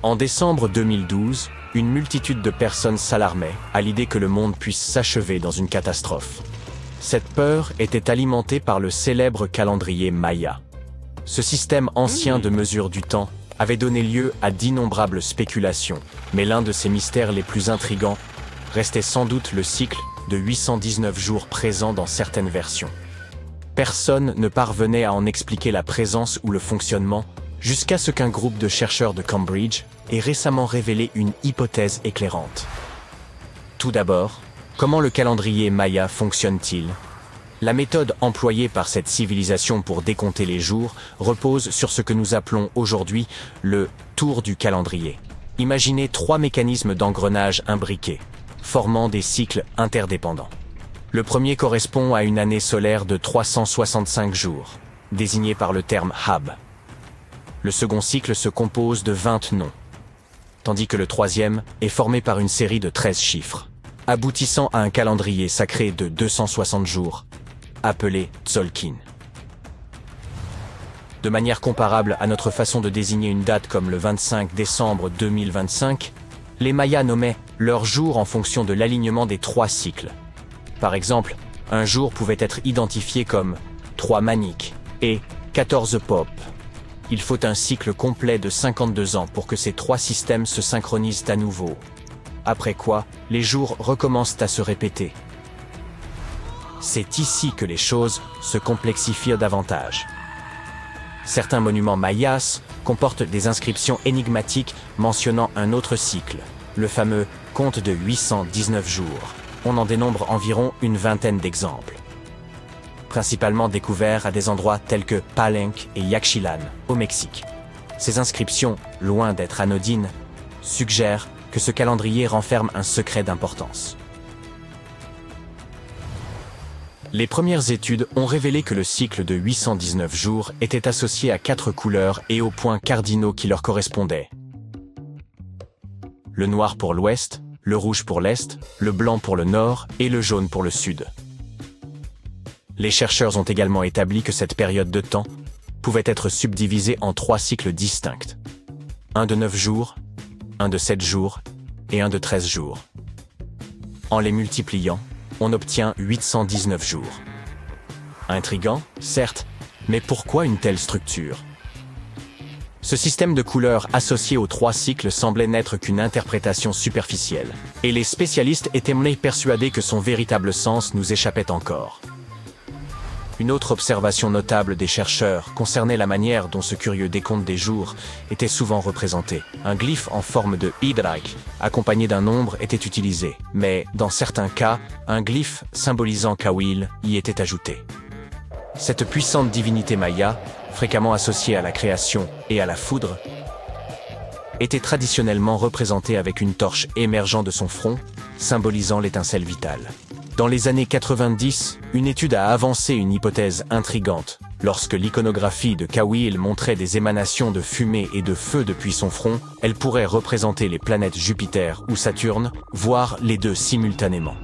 En décembre 2012, une multitude de personnes s'alarmait à l'idée que le monde puisse s'achever dans une catastrophe. Cette peur était alimentée par le célèbre calendrier Maya. Ce système ancien de mesure du temps avait donné lieu à d'innombrables spéculations, mais l'un de ses mystères les plus intrigants restait sans doute le cycle de 819 jours présent dans certaines versions. Personne ne parvenait à en expliquer la présence ou le fonctionnement, jusqu'à ce qu'un groupe de chercheurs de Cambridge ait récemment révélé une hypothèse éclairante. Tout d'abord, comment le calendrier Maya fonctionne-t-il ? La méthode employée par cette civilisation pour décompter les jours repose sur ce que nous appelons aujourd'hui le tour du calendrier. Imaginez 3 mécanismes d'engrenage imbriqués, formant des cycles interdépendants. Le premier correspond à une année solaire de 365 jours, désignée par le terme Hab. Le second cycle se compose de 20 noms, tandis que le troisième est formé par une série de 13 chiffres, aboutissant à un calendrier sacré de 260 jours, appelé Tzolk'in. De manière comparable à notre façon de désigner une date comme le 25 décembre 2025, les Mayas nommaient leurs jours en fonction de l'alignement des 3 cycles. Par exemple, un jour pouvait être identifié comme 3 Maniques et 14 Pop. Il faut un cycle complet de 52 ans pour que ces 3 systèmes se synchronisent à nouveau. Après quoi, les jours recommencent à se répéter. C'est ici que les choses se complexifient davantage. Certains monuments mayas comportent des inscriptions énigmatiques mentionnant un autre cycle, le fameux compte de 819 jours. On en dénombre environ une vingtaine d'exemples, principalement découverts à des endroits tels que Palenque et Yaxchilan, au Mexique. Ces inscriptions, loin d'être anodines, suggèrent que ce calendrier renferme un secret d'importance. Les premières études ont révélé que le cycle de 819 jours était associé à 4 couleurs et aux points cardinaux qui leur correspondaient. Le noir pour l'ouest, le rouge pour l'est, le blanc pour le nord et le jaune pour le sud. Les chercheurs ont également établi que cette période de temps pouvait être subdivisée en 3 cycles distincts. Un de 9 jours, un de 7 jours et un de 13 jours. En les multipliant, on obtient 819 jours. Intriguant, certes, mais pourquoi une telle structure ? Ce système de couleurs associé aux 3 cycles semblait n'être qu'une interprétation superficielle, et les spécialistes étaient persuadés que son véritable sens nous échappait encore. Une autre observation notable des chercheurs concernait la manière dont ce curieux décompte des jours était souvent représenté. Un glyphe en forme de hydraque, accompagné d'un nombre, était utilisé, mais dans certains cas, un glyphe symbolisant Kawil y était ajouté. Cette puissante divinité maya, fréquemment associée à la création et à la foudre, était traditionnellement représentée avec une torche émergeant de son front, symbolisant l'étincelle vitale. Dans les années 90, une étude a avancé une hypothèse intrigante. Lorsque l'iconographie de Kawil montrait des émanations de fumée et de feu depuis son front, elle pourrait représenter les planètes Jupiter ou Saturne, voire les deux simultanément.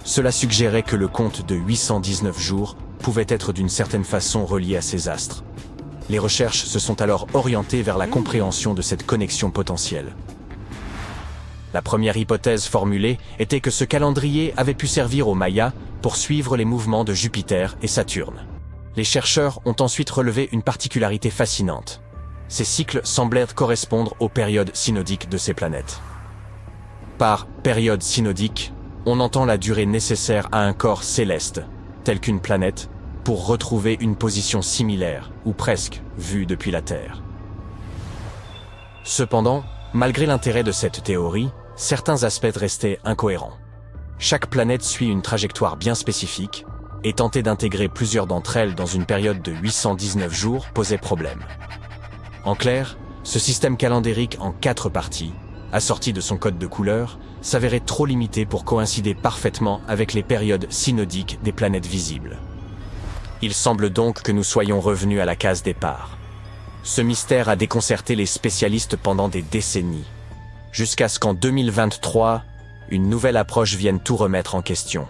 Cela suggérait que le compte de 819 jours pouvait être d'une certaine façon relié à ces astres. Les recherches se sont alors orientées vers la compréhension de cette connexion potentielle. La première hypothèse formulée était que ce calendrier avait pu servir aux Mayas pour suivre les mouvements de Jupiter et Saturne. Les chercheurs ont ensuite relevé une particularité fascinante. Ces cycles semblaient correspondre aux périodes synodiques de ces planètes. Par période synodique, on entend la durée nécessaire à un corps céleste, tel qu'une planète, pour retrouver une position similaire, ou presque, vue depuis la Terre. Cependant, malgré l'intérêt de cette théorie, certains aspects restaient incohérents. Chaque planète suit une trajectoire bien spécifique, et tenter d'intégrer plusieurs d'entre elles dans une période de 819 jours posait problème. En clair, ce système calendérique en 4 parties, assorti de son code de couleurs, s'avérait trop limité pour coïncider parfaitement avec les périodes synodiques des planètes visibles. Il semble donc que nous soyons revenus à la case départ. Ce mystère a déconcerté les spécialistes pendant des décennies, jusqu'à ce qu'en 2023, une nouvelle approche vienne tout remettre en question.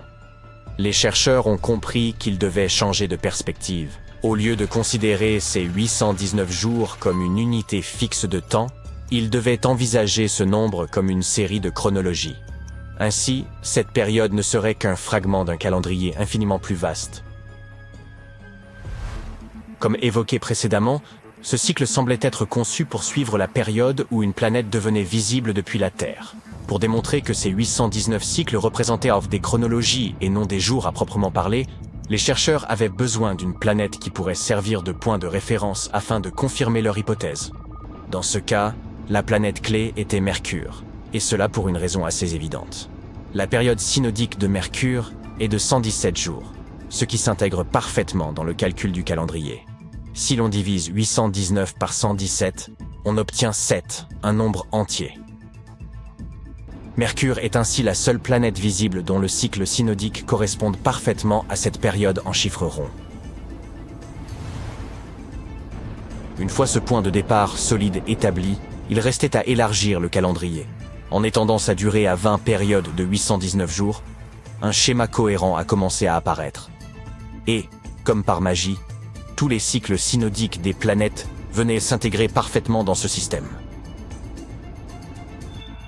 Les chercheurs ont compris qu'ils devaient changer de perspective. Au lieu de considérer ces 819 jours comme une unité fixe de temps, Ils devaient envisager ce nombre comme une série de chronologies. Ainsi, cette période ne serait qu'un fragment d'un calendrier infiniment plus vaste. Comme évoqué précédemment, ce cycle semblait être conçu pour suivre la période où une planète devenait visible depuis la Terre. Pour démontrer que ces 819 cycles représentaient des chronologies et non des jours à proprement parler, les chercheurs avaient besoin d'une planète qui pourrait servir de point de référence afin de confirmer leur hypothèse. Dans ce cas, la planète clé était Mercure, et cela pour une raison assez évidente. La période synodique de Mercure est de 117 jours, ce qui s'intègre parfaitement dans le calcul du calendrier. Si l'on divise 819 par 117, on obtient 7, un nombre entier. Mercure est ainsi la seule planète visible dont le cycle synodique corresponde parfaitement à cette période en chiffres ronds. Une fois ce point de départ solide établi, il restait à élargir le calendrier. En étendant sa durée à 20 périodes de 819 jours, un schéma cohérent a commencé à apparaître. Et, comme par magie, tous les cycles synodiques des planètes venaient s'intégrer parfaitement dans ce système.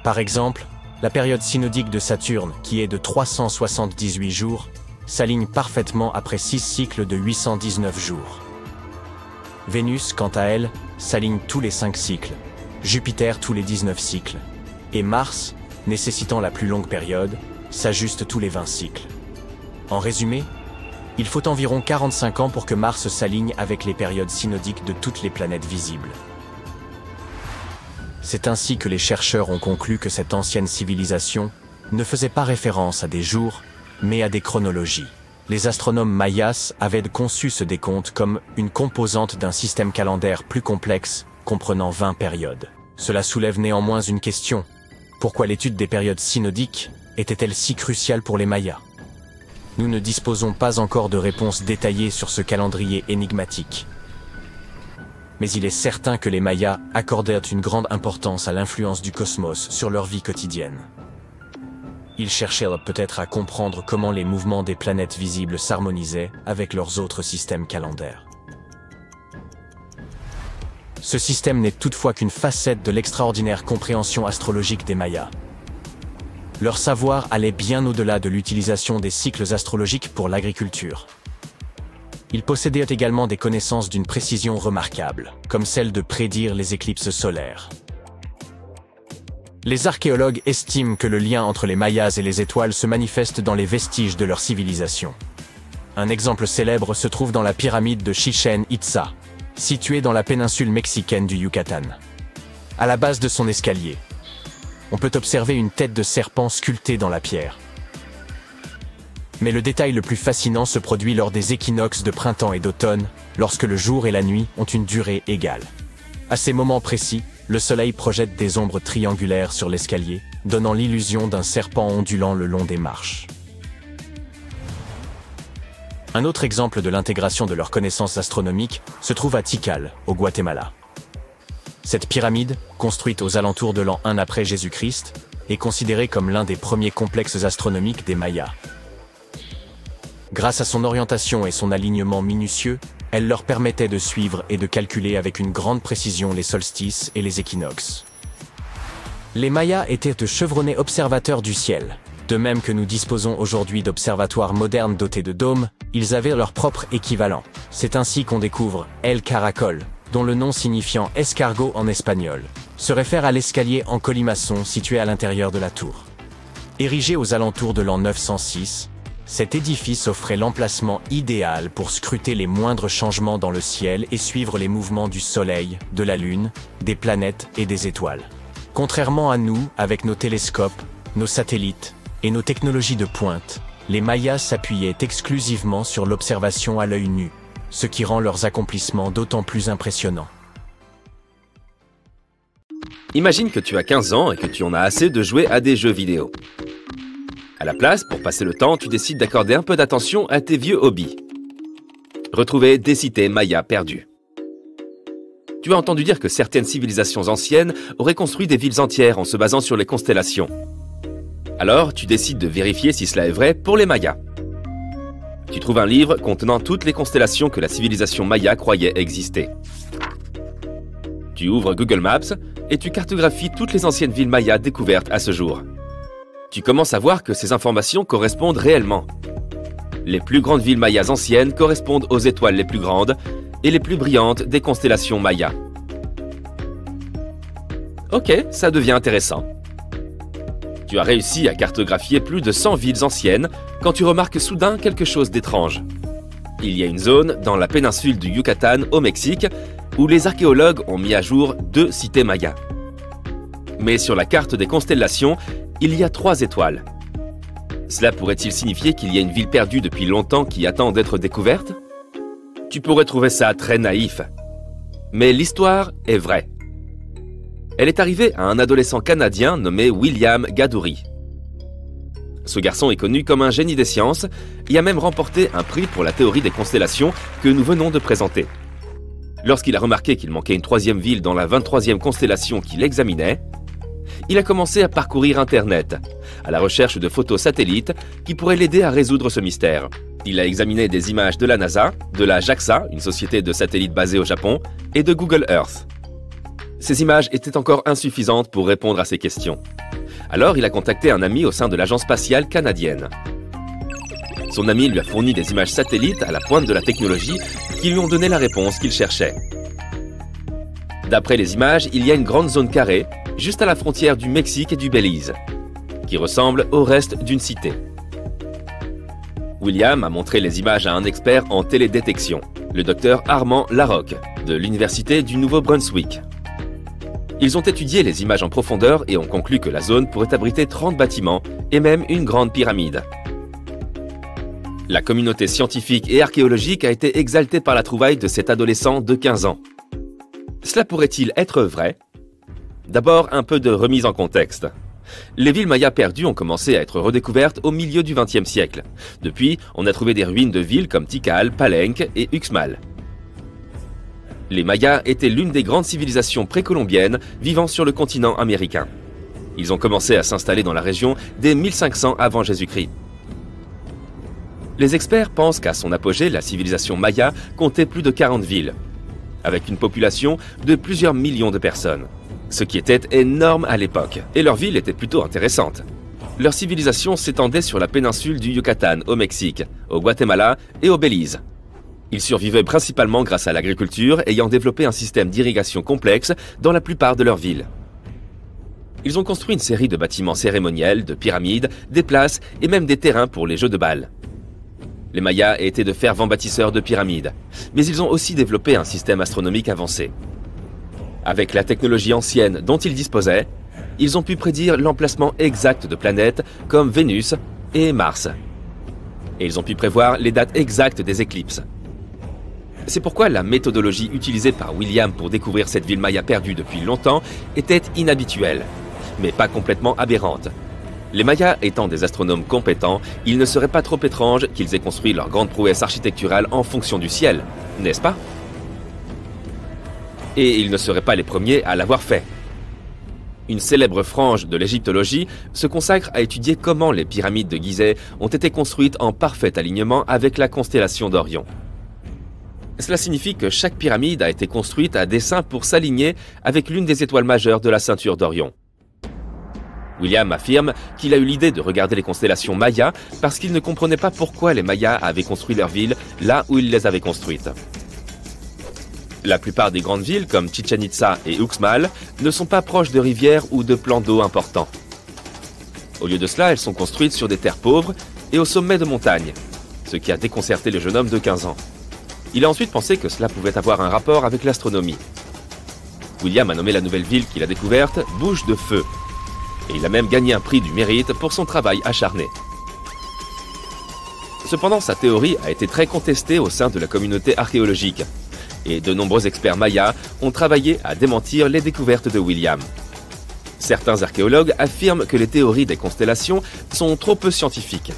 Par exemple, la période synodique de Saturne, qui est de 378 jours, s'aligne parfaitement après 6 cycles de 819 jours. Vénus, quant à elle, s'aligne tous les 5 cycles, Jupiter tous les 19 cycles, et Mars, nécessitant la plus longue période, s'ajuste tous les 20 cycles. En résumé, il faut environ 45 ans pour que Mars s'aligne avec les périodes synodiques de toutes les planètes visibles. C'est ainsi que les chercheurs ont conclu que cette ancienne civilisation ne faisait pas référence à des jours, mais à des chronologies. Les astronomes mayas avaient conçu ce décompte comme une composante d'un système calendaire plus complexe, comprenant 20 périodes. Cela soulève néanmoins une question. Pourquoi l'étude des périodes synodiques était-elle si cruciale pour les Mayas? Nous ne disposons pas encore de réponses détaillées sur ce calendrier énigmatique. Mais il est certain que les Mayas accordèrent une grande importance à l'influence du cosmos sur leur vie quotidienne. Ils cherchèrent peut-être à comprendre comment les mouvements des planètes visibles s'harmonisaient avec leurs autres systèmes calendaires. Ce système n'est toutefois qu'une facette de l'extraordinaire compréhension astrologique des Mayas. Leur savoir allait bien au-delà de l'utilisation des cycles astrologiques pour l'agriculture. Ils possédaient également des connaissances d'une précision remarquable, comme celle de prédire les éclipses solaires. Les archéologues estiment que le lien entre les Mayas et les étoiles se manifeste dans les vestiges de leur civilisation. Un exemple célèbre se trouve dans la pyramide de Chichén Itzá, située dans la péninsule mexicaine du Yucatan. À la base de son escalier, on peut observer une tête de serpent sculptée dans la pierre. Mais le détail le plus fascinant se produit lors des équinoxes de printemps et d'automne, lorsque le jour et la nuit ont une durée égale. À ces moments précis, le soleil projette des ombres triangulaires sur l'escalier, donnant l'illusion d'un serpent ondulant le long des marches. Un autre exemple de l'intégration de leurs connaissances astronomiques se trouve à Tikal, au Guatemala. Cette pyramide, construite aux alentours de l'an 1 après Jésus-Christ, est considérée comme l'un des premiers complexes astronomiques des Mayas. Grâce à son orientation et son alignement minutieux, elle leur permettait de suivre et de calculer avec une grande précision les solstices et les équinoxes. Les Mayas étaient de chevronnés observateurs du ciel. De même que nous disposons aujourd'hui d'observatoires modernes dotés de dômes, ils avaient leur propre équivalent. C'est ainsi qu'on découvre El Caracol, dont le nom signifiant escargot en espagnol, se réfère à l'escalier en colimaçon situé à l'intérieur de la tour. Érigé aux alentours de l'an 906, cet édifice offrait l'emplacement idéal pour scruter les moindres changements dans le ciel et suivre les mouvements du Soleil, de la Lune, des planètes et des étoiles. Contrairement à nous, avec nos télescopes, nos satellites et nos technologies de pointe, les Mayas s'appuyaient exclusivement sur l'observation à l'œil nu, ce qui rend leurs accomplissements d'autant plus impressionnants. Imagine que tu as 15 ans et que tu en as assez de jouer à des jeux vidéo. À la place, pour passer le temps, tu décides d'accorder un peu d'attention à tes vieux hobbies. Retrouver des cités mayas perdues. Tu as entendu dire que certaines civilisations anciennes auraient construit des villes entières en se basant sur les constellations. Alors, tu décides de vérifier si cela est vrai pour les Mayas. Tu trouves un livre contenant toutes les constellations que la civilisation maya croyait exister. Tu Tu ouvres Google Maps et tu cartographies toutes les anciennes villes mayas découvertes à ce jour. Tu commences à voir que ces informations correspondent réellement. Les plus grandes villes mayas anciennes correspondent aux étoiles les plus grandes et les plus brillantes des constellations mayas. Ok, ça devient intéressant. Tu as réussi à cartographier plus de 100 villes anciennes quand tu remarques soudain quelque chose d'étrange. Il y a une zone dans la péninsule du Yucatan au Mexique où les archéologues ont mis à jour 2 cités mayas. Mais sur la carte des constellations, il y a 3 étoiles. Cela pourrait-il signifier qu'il y a une ville perdue depuis longtemps qui attend d'être découverte? Tu pourrais trouver ça très naïf. Mais l'histoire est vraie. Elle est arrivée à un adolescent canadien nommé William Gadoury. Ce garçon est connu comme un génie des sciences et a même remporté un prix pour la théorie des constellations que nous venons de présenter. Lorsqu'il a remarqué qu'il manquait une 3e ville dans la 23e constellation qu'il examinait, il a commencé à parcourir Internet, à la recherche de photos satellites qui pourraient l'aider à résoudre ce mystère. Il a examiné des images de la NASA, de la JAXA, une société de satellites basée au Japon, et de Google Earth. Ces images étaient encore insuffisantes pour répondre à ces questions. Alors il a contacté un ami au sein de l'agence spatiale canadienne. Son ami lui a fourni des images satellites à la pointe de la technologie qui lui ont donné la réponse qu'il cherchait. D'après les images, il y a une grande zone carrée, juste à la frontière du Mexique et du Belize, qui ressemble au reste d'une cité. William a montré les images à un expert en télédétection, le docteur Armand Larocque, de l'Université du Nouveau-Brunswick. Ils ont étudié les images en profondeur et ont conclu que la zone pourrait abriter 30 bâtiments et même une grande pyramide. La communauté scientifique et archéologique a été exaltée par la trouvaille de cet adolescent de 15 ans. Cela pourrait-il être vrai? D'abord, un peu de remise en contexte. Les villes mayas perdues ont commencé à être redécouvertes au milieu du XXe siècle. Depuis, on a trouvé des ruines de villes comme Tikal, Palenque et Uxmal. Les Mayas étaient l'une des grandes civilisations précolombiennes vivant sur le continent américain. Ils ont commencé à s'installer dans la région dès 1500 avant Jésus-Christ. Les experts pensent qu'à son apogée, la civilisation maya comptait plus de 40 villes, avec une population de plusieurs millions de personnes. Ce qui était énorme à l'époque, et leur ville était plutôt intéressante. Leur civilisation s'étendait sur la péninsule du Yucatan au Mexique, au Guatemala et au Belize. Ils survivaient principalement grâce à l'agriculture, ayant développé un système d'irrigation complexe dans la plupart de leurs villes. Ils ont construit une série de bâtiments cérémoniels, de pyramides, des places et même des terrains pour les jeux de balle. Les Mayas étaient de fervents bâtisseurs de pyramides, mais ils ont aussi développé un système astronomique avancé. Avec la technologie ancienne dont ils disposaient, ils ont pu prédire l'emplacement exact de planètes comme Vénus et Mars. Et ils ont pu prévoir les dates exactes des éclipses. C'est pourquoi la méthodologie utilisée par William pour découvrir cette ville maya perdue depuis longtemps était inhabituelle, mais pas complètement aberrante. Les Mayas étant des astronomes compétents, il ne serait pas trop étrange qu'ils aient construit leur grande prouesse architecturale en fonction du ciel, n'est-ce pas? Et ils ne seraient pas les premiers à l'avoir fait. Une célèbre frange de l'égyptologie se consacre à étudier comment les pyramides de Gizeh ont été construites en parfait alignement avec la constellation d'Orion. Cela signifie que chaque pyramide a été construite à dessein pour s'aligner avec l'une des étoiles majeures de la ceinture d'Orion. William affirme qu'il a eu l'idée de regarder les constellations mayas parce qu'il ne comprenait pas pourquoi les Mayas avaient construit leurs villes là où ils les avaient construites. La plupart des grandes villes comme Chichén Itzá et Uxmal ne sont pas proches de rivières ou de plans d'eau importants. Au lieu de cela, elles sont construites sur des terres pauvres et au sommet de montagnes, ce qui a déconcerté le jeune homme de 15 ans. Il a ensuite pensé que cela pouvait avoir un rapport avec l'astronomie. William a nommé la nouvelle ville qu'il a découverte Bouche de Feu, et il a même gagné un prix du mérite pour son travail acharné. Cependant, sa théorie a été très contestée au sein de la communauté archéologique, et de nombreux experts mayas ont travaillé à démentir les découvertes de William. Certains archéologues affirment que les théories des constellations sont trop peu scientifiques.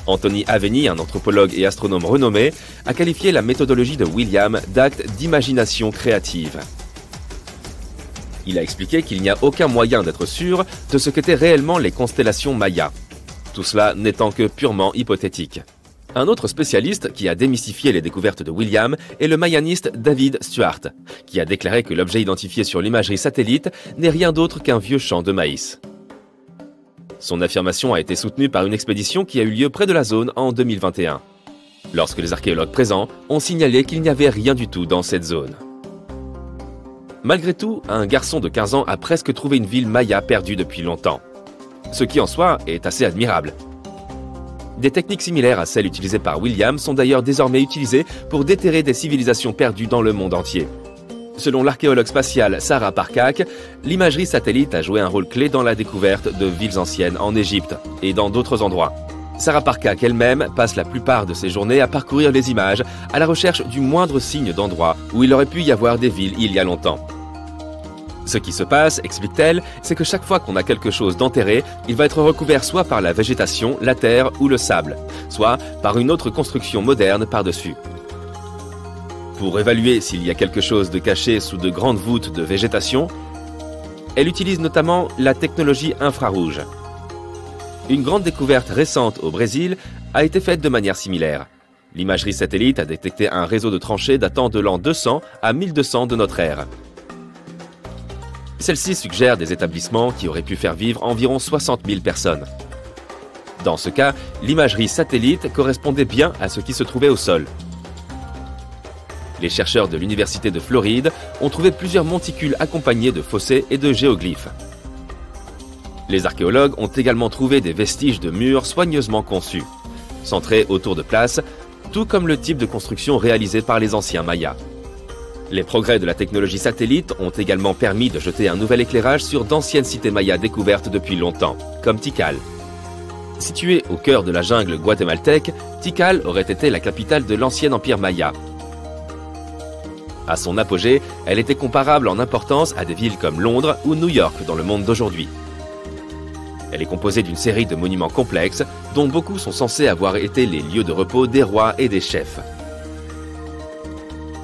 Anthony Aveni, un anthropologue et astronome renommé, a qualifié la méthodologie de William d'acte d'imagination créative. Il a expliqué qu'il n'y a aucun moyen d'être sûr de ce qu'étaient réellement les constellations mayas, tout cela n'étant que purement hypothétique. Un autre spécialiste qui a démystifié les découvertes de William est le mayaniste David Stuart, qui a déclaré que l'objet identifié sur l'imagerie satellite n'est rien d'autre qu'un vieux champ de maïs. Son affirmation a été soutenue par une expédition qui a eu lieu près de la zone en 2021, lorsque les archéologues présents ont signalé qu'il n'y avait rien du tout dans cette zone. Malgré tout, un garçon de 15 ans a presque trouvé une ville maya perdue depuis longtemps, ce qui en soi est assez admirable. Des techniques similaires à celles utilisées par William sont d'ailleurs désormais utilisées pour déterrer des civilisations perdues dans le monde entier. Selon l'archéologue spatiale Sarah Parcak, l'imagerie satellite a joué un rôle clé dans la découverte de villes anciennes en Égypte et dans d'autres endroits. Sarah Parcak elle-même passe la plupart de ses journées à parcourir les images à la recherche du moindre signe d'endroit où il aurait pu y avoir des villes il y a longtemps. Ce qui se passe, explique-t-elle, c'est que chaque fois qu'on a quelque chose d'enterré, il va être recouvert soit par la végétation, la terre ou le sable, soit par une autre construction moderne par-dessus. Pour évaluer s'il y a quelque chose de caché sous de grandes voûtes de végétation, elle utilise notamment la technologie infrarouge. Une grande découverte récente au Brésil a été faite de manière similaire. L'imagerie satellite a détecté un réseau de tranchées datant de l'an 200 à 1200 de notre ère. Celle-ci suggère des établissements qui auraient pu faire vivre environ 60 000 personnes. Dans ce cas, l'imagerie satellite correspondait bien à ce qui se trouvait au sol. Les chercheurs de l'Université de Floride ont trouvé plusieurs monticules accompagnés de fossés et de géoglyphes. Les archéologues ont également trouvé des vestiges de murs soigneusement conçus, centrés autour de places, tout comme le type de construction réalisé par les anciens Mayas. Les progrès de la technologie satellite ont également permis de jeter un nouvel éclairage sur d'anciennes cités mayas découvertes depuis longtemps, comme Tikal. Située au cœur de la jungle guatémaltèque, Tikal aurait été la capitale de l'ancien empire maya. À son apogée, elle était comparable en importance à des villes comme Londres ou New York dans le monde d'aujourd'hui. Elle est composée d'une série de monuments complexes, dont beaucoup sont censés avoir été les lieux de repos des rois et des chefs.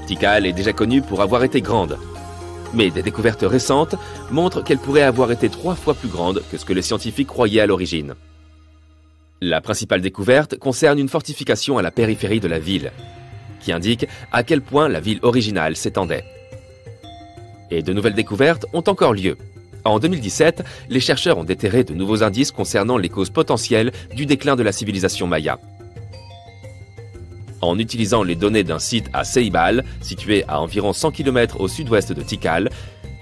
Tikal est déjà connue pour avoir été grande, mais des découvertes récentes montrent qu'elle pourrait avoir été 3 fois plus grande que ce que les scientifiques croyaient à l'origine. La principale découverte concerne une fortification à la périphérie de la ville, qui indique à quel point la ville originale s'étendait. Et de nouvelles découvertes ont encore lieu. En 2017, les chercheurs ont déterré de nouveaux indices concernant les causes potentielles du déclin de la civilisation maya. En utilisant les données d'un site à Ceibal, situé à environ 100 km au sud-ouest de Tikal,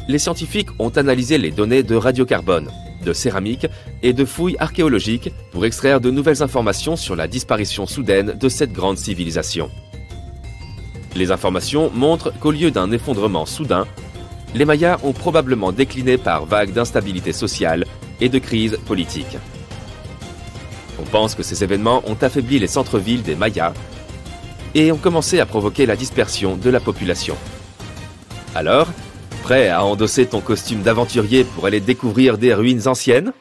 les scientifiques ont analysé les données de radiocarbone, de céramique et de fouilles archéologiques pour extraire de nouvelles informations sur la disparition soudaine de cette grande civilisation. Les informations montrent qu'au lieu d'un effondrement soudain, les Mayas ont probablement décliné par vagues d'instabilité sociale et de crise politique. On pense que ces événements ont affaibli les centres-villes des Mayas et ont commencé à provoquer la dispersion de la population. Alors, prêt à endosser ton costume d'aventurier pour aller découvrir des ruines anciennes ?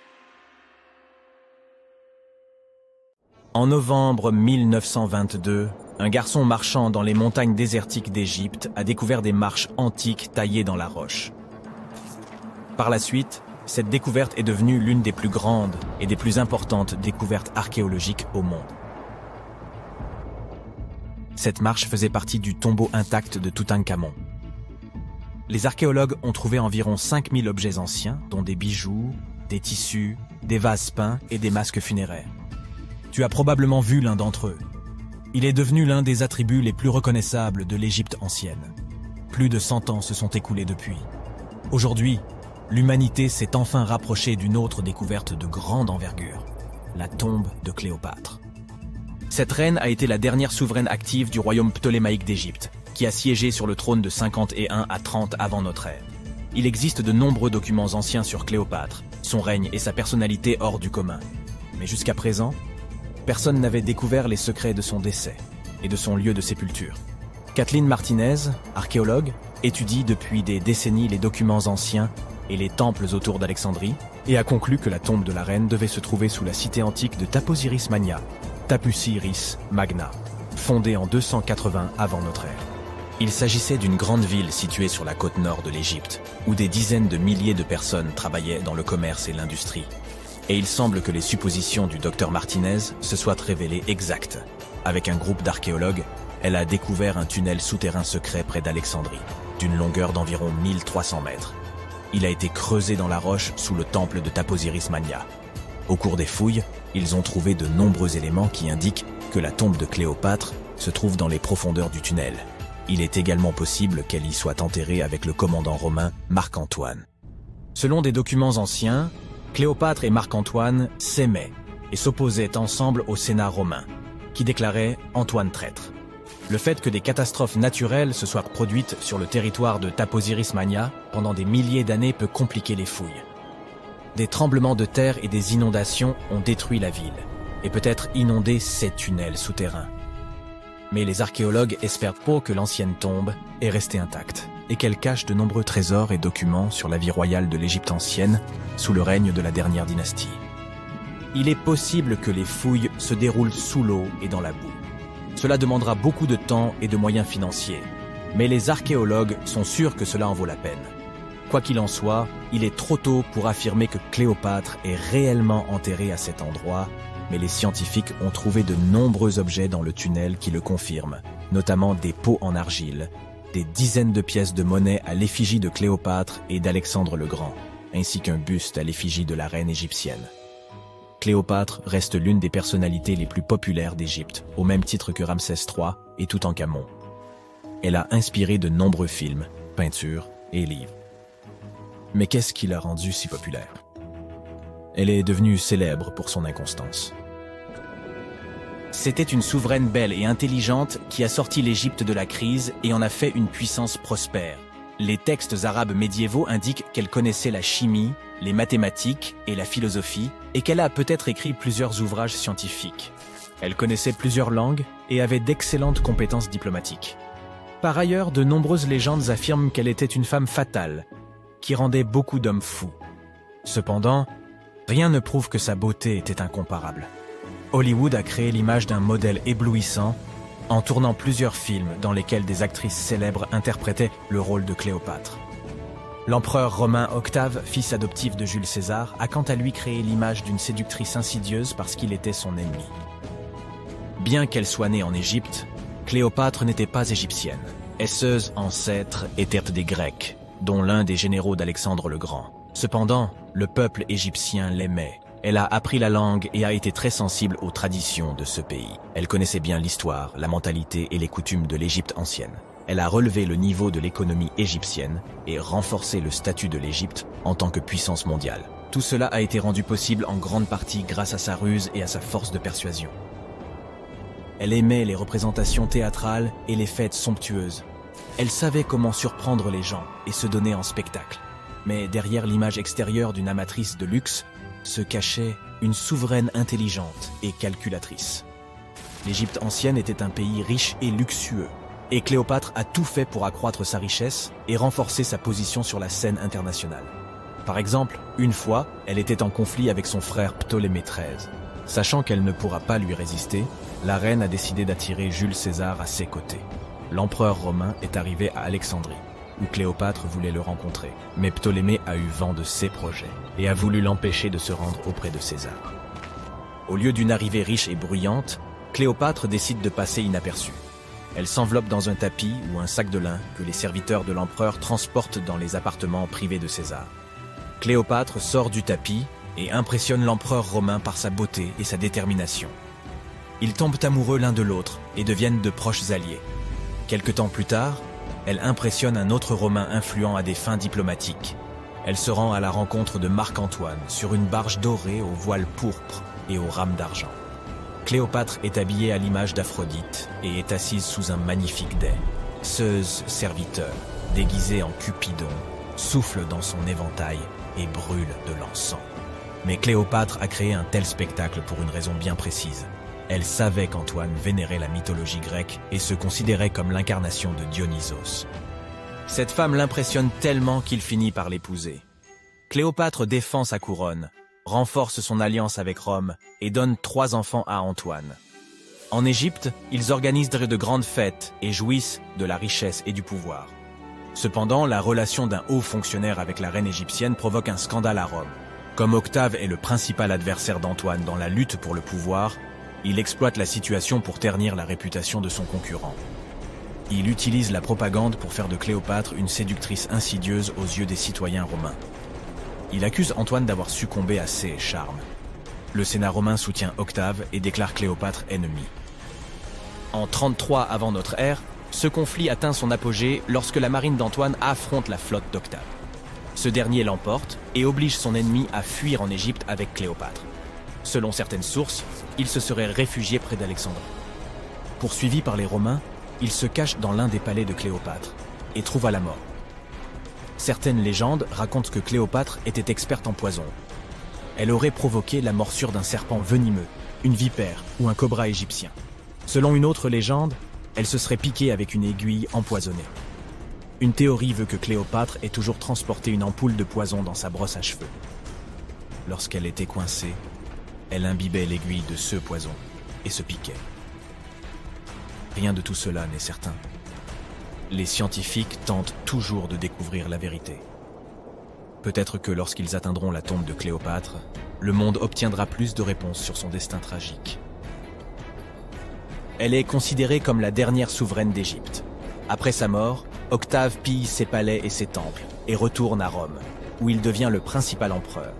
En novembre 1922, un garçon marchant dans les montagnes désertiques d'Égypte a découvert des marches antiques taillées dans la roche. Par la suite, cette découverte est devenue l'une des plus grandes et des plus importantes découvertes archéologiques au monde. Cette marche faisait partie du tombeau intact de Toutankhamon. Les archéologues ont trouvé environ 5000 objets anciens, dont des bijoux, des tissus, des vases peints et des masques funéraires. Tu as probablement vu l'un d'entre eux. Il est devenu l'un des attributs les plus reconnaissables de l'Égypte ancienne. Plus de 100 ans se sont écoulés depuis. Aujourd'hui, l'humanité s'est enfin rapprochée d'une autre découverte de grande envergure, la tombe de Cléopâtre. Cette reine a été la dernière souveraine active du royaume ptolémaïque d'Égypte, qui a siégé sur le trône de 51 à 30 avant notre ère. Il existe de nombreux documents anciens sur Cléopâtre, son règne et sa personnalité hors du commun. Mais jusqu'à présent, personne n'avait découvert les secrets de son décès et de son lieu de sépulture. Kathleen Martinez, archéologue, étudie depuis des décennies les documents anciens et les temples autour d'Alexandrie et a conclu que la tombe de la reine devait se trouver sous la cité antique de Taposiris Magna, Tapusiris Magna, fondée en 280 avant notre ère. Il s'agissait d'une grande ville située sur la côte nord de l'Égypte, où des dizaines de milliers de personnes travaillaient dans le commerce et l'industrie. Et il semble que les suppositions du docteur Martinez se soient révélées exactes. avec un groupe d'archéologues, elle a découvert un tunnel souterrain secret près d'Alexandrie, d'une longueur d'environ 1300 mètres. Il a été creusé dans la roche sous le temple de Taposiris Mania. Au cours des fouilles, ils ont trouvé de nombreux éléments qui indiquent que la tombe de Cléopâtre se trouve dans les profondeurs du tunnel. Il est également possible qu'elle y soit enterrée avec le commandant romain Marc-Antoine. Selon des documents anciens, Cléopâtre et Marc-Antoine s'aimaient et s'opposaient ensemble au Sénat romain, qui déclarait Antoine traître. Le fait que des catastrophes naturelles se soient produites sur le territoire de Taposiris Mania pendant des milliers d'années peut compliquer les fouilles. Des tremblements de terre et des inondations ont détruit la ville, et peut-être inondé ces tunnels souterrains. Mais les archéologues espèrent peu que l'ancienne tombe est restée intacte, et qu'elle cache de nombreux trésors et documents sur la vie royale de l'Égypte ancienne, sous le règne de la dernière dynastie. Il est possible que les fouilles se déroulent sous l'eau et dans la boue. Cela demandera beaucoup de temps et de moyens financiers, mais les archéologues sont sûrs que cela en vaut la peine. Quoi qu'il en soit, il est trop tôt pour affirmer que Cléopâtre est réellement enterrée à cet endroit, mais les scientifiques ont trouvé de nombreux objets dans le tunnel qui le confirment, notamment des pots en argile, des dizaines de pièces de monnaie à l'effigie de Cléopâtre et d'Alexandre le Grand, ainsi qu'un buste à l'effigie de la reine égyptienne. Cléopâtre reste l'une des personnalités les plus populaires d'Égypte, au même titre que Ramsès III et Toutankhamon. Elle a inspiré de nombreux films, peintures et livres. Mais qu'est-ce qui l'a rendue si populaire? Elle est devenue célèbre pour son inconstance. C'était une souveraine belle et intelligente qui a sorti l'Égypte de la crise et en a fait une puissance prospère. Les textes arabes médiévaux indiquent qu'elle connaissait la chimie, les mathématiques et la philosophie, et qu'elle a peut-être écrit plusieurs ouvrages scientifiques. Elle connaissait plusieurs langues et avait d'excellentes compétences diplomatiques. Par ailleurs, de nombreuses légendes affirment qu'elle était une femme fatale, qui rendait beaucoup d'hommes fous. Cependant, rien ne prouve que sa beauté était incomparable. Hollywood a créé l'image d'un modèle éblouissant en tournant plusieurs films dans lesquels des actrices célèbres interprétaient le rôle de Cléopâtre. L'empereur romain Octave, fils adoptif de Jules César, a quant à lui créé l'image d'une séductrice insidieuse parce qu'il était son ennemi. Bien qu'elle soit née en Égypte, Cléopâtre n'était pas égyptienne. Ses ancêtres étaient des Grecs, dont l'un des généraux d'Alexandre le Grand. Cependant, le peuple égyptien l'aimait. Elle a appris la langue et a été très sensible aux traditions de ce pays. Elle connaissait bien l'histoire, la mentalité et les coutumes de l'Égypte ancienne. Elle a relevé le niveau de l'économie égyptienne et renforcé le statut de l'Égypte en tant que puissance mondiale. Tout cela a été rendu possible en grande partie grâce à sa ruse et à sa force de persuasion. Elle aimait les représentations théâtrales et les fêtes somptueuses. Elle savait comment surprendre les gens et se donner en spectacle. Mais derrière l'image extérieure d'une amatrice de luxe se cachait une souveraine intelligente et calculatrice. L'Égypte ancienne était un pays riche et luxueux, et Cléopâtre a tout fait pour accroître sa richesse et renforcer sa position sur la scène internationale. Par exemple, une fois, elle était en conflit avec son frère Ptolémée XIII. Sachant qu'elle ne pourra pas lui résister, la reine a décidé d'attirer Jules César à ses côtés. L'empereur romain est arrivé à Alexandrie, où Cléopâtre voulait le rencontrer. Mais Ptolémée a eu vent de ses projets et a voulu l'empêcher de se rendre auprès de César. Au lieu d'une arrivée riche et bruyante, Cléopâtre décide de passer inaperçue. Elle s'enveloppe dans un tapis ou un sac de lin que les serviteurs de l'empereur transportent dans les appartements privés de César. Cléopâtre sort du tapis et impressionne l'empereur romain par sa beauté et sa détermination. Ils tombent amoureux l'un de l'autre et deviennent de proches alliés. Quelque temps plus tard, elle impressionne un autre Romain influent à des fins diplomatiques. Elle se rend à la rencontre de Marc-Antoine sur une barge dorée aux voiles pourpres et aux rames d'argent. Cléopâtre est habillée à l'image d'Aphrodite et est assise sous un magnifique dais. Zeus, serviteur, déguisé en Cupidon, souffle dans son éventail et brûle de l'encens. Mais Cléopâtre a créé un tel spectacle pour une raison bien précise. Elle savait qu'Antoine vénérait la mythologie grecque et se considérait comme l'incarnation de Dionysos. Cette femme l'impressionne tellement qu'il finit par l'épouser. Cléopâtre défend sa couronne, renforce son alliance avec Rome et donne 3 enfants à Antoine. En Égypte, ils organisent de grandes fêtes et jouissent de la richesse et du pouvoir. Cependant, la relation d'un haut fonctionnaire avec la reine égyptienne provoque un scandale à Rome. Comme Octave est le principal adversaire d'Antoine dans la lutte pour le pouvoir, Il exploite la situation pour ternir la réputation de son concurrent. Il utilise la propagande pour faire de Cléopâtre une séductrice insidieuse aux yeux des citoyens romains. Il accuse Antoine d'avoir succombé à ses charmes. Le Sénat romain soutient Octave et déclare Cléopâtre ennemie. En 33 avant notre ère, ce conflit atteint son apogée lorsque la marine d'Antoine affronte la flotte d'Octave. Ce dernier l'emporte et oblige son ennemi à fuir en Égypte avec Cléopâtre. Selon certaines sources, il se serait réfugié près d'Alexandrie. Poursuivi par les Romains, il se cache dans l'un des palais de Cléopâtre et trouva la mort. Certaines légendes racontent que Cléopâtre était experte en poison. Elle aurait provoqué la morsure d'un serpent venimeux, une vipère ou un cobra égyptien. Selon une autre légende, elle se serait piquée avec une aiguille empoisonnée. Une théorie veut que Cléopâtre ait toujours transporté une ampoule de poison dans sa brosse à cheveux. Lorsqu'elle était coincée, elle imbibait l'aiguille de ce poison et se piquait. Rien de tout cela n'est certain. Les scientifiques tentent toujours de découvrir la vérité. Peut-être que lorsqu'ils atteindront la tombe de Cléopâtre, le monde obtiendra plus de réponses sur son destin tragique. Elle est considérée comme la dernière souveraine d'Égypte. Après sa mort, Octave pille ses palais et ses temples et retourne à Rome, où il devient le principal empereur.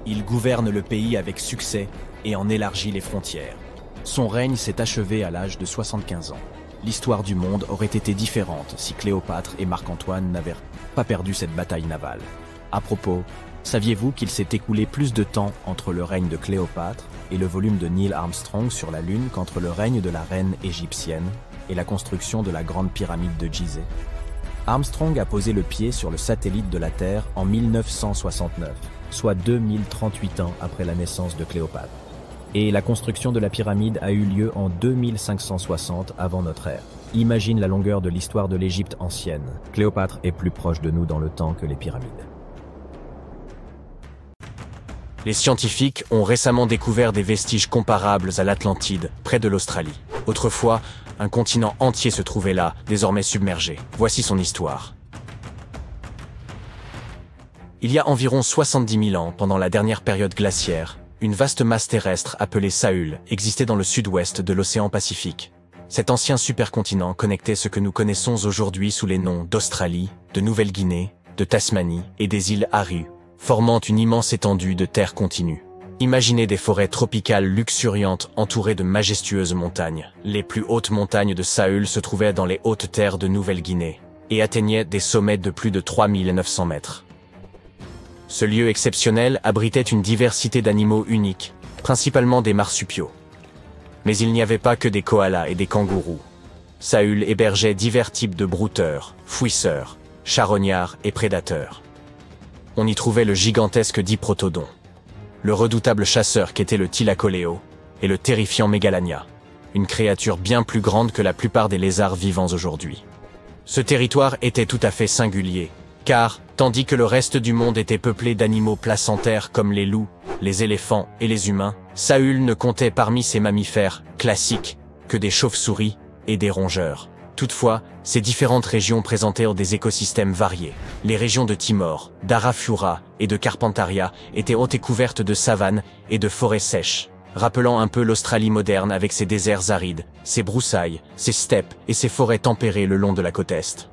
Il gouverne le pays avec succès et en élargit les frontières. Son règne s'est achevé à l'âge de 75 ans. L'histoire du monde aurait été différente si Cléopâtre et Marc-Antoine n'avaient pas perdu cette bataille navale. À propos, saviez-vous qu'il s'est écoulé plus de temps entre le règne de Cléopâtre et le volume de Neil Armstrong sur la Lune qu'entre le règne de la reine égyptienne et la construction de la grande pyramide de Gizeh? Armstrong a posé le pied sur le satellite de la Terre en 1969, soit 2038 ans après la naissance de Cléopâtre. Et la construction de la pyramide a eu lieu en 2560 avant notre ère. Imagine la longueur de l'histoire de l'Égypte ancienne. Cléopâtre est plus proche de nous dans le temps que les pyramides. Les scientifiques ont récemment découvert des vestiges comparables à l'Atlantide, près de l'Australie. Autrefois, un continent entier se trouvait là, désormais submergé. Voici son histoire. Il y a environ 70 000 ans, pendant la dernière période glaciaire, une vaste masse terrestre appelée Saül existait dans le sud-ouest de l'océan Pacifique. Cet ancien supercontinent connectait ce que nous connaissons aujourd'hui sous les noms d'Australie, de Nouvelle-Guinée, de Tasmanie et des îles Aru, formant une immense étendue de terre continue. Imaginez des forêts tropicales luxuriantes entourées de majestueuses montagnes. Les plus hautes montagnes de Saül se trouvaient dans les hautes terres de Nouvelle-Guinée et atteignaient des sommets de plus de 3900 mètres. Ce lieu exceptionnel abritait une diversité d'animaux uniques, principalement des marsupiaux. Mais il n'y avait pas que des koalas et des kangourous. Saül hébergeait divers types de brouteurs, fouisseurs, charognards et prédateurs. On y trouvait le gigantesque diprotodon, le redoutable chasseur qu'était le Thylacoleo et le terrifiant Mégalania, une créature bien plus grande que la plupart des lézards vivants aujourd'hui. Ce territoire était tout à fait singulier, car, tandis que le reste du monde était peuplé d'animaux placentaires comme les loups, les éléphants et les humains, Saül ne comptait parmi ses mammifères classiques que des chauves-souris et des rongeurs. Toutefois, ces différentes régions présentaient des écosystèmes variés. Les régions de Timor, d'Arafura et de Carpentaria étaient hautes et couvertes de savanes et de forêts sèches, rappelant un peu l'Australie moderne avec ses déserts arides, ses broussailles, ses steppes et ses forêts tempérées le long de la côte est.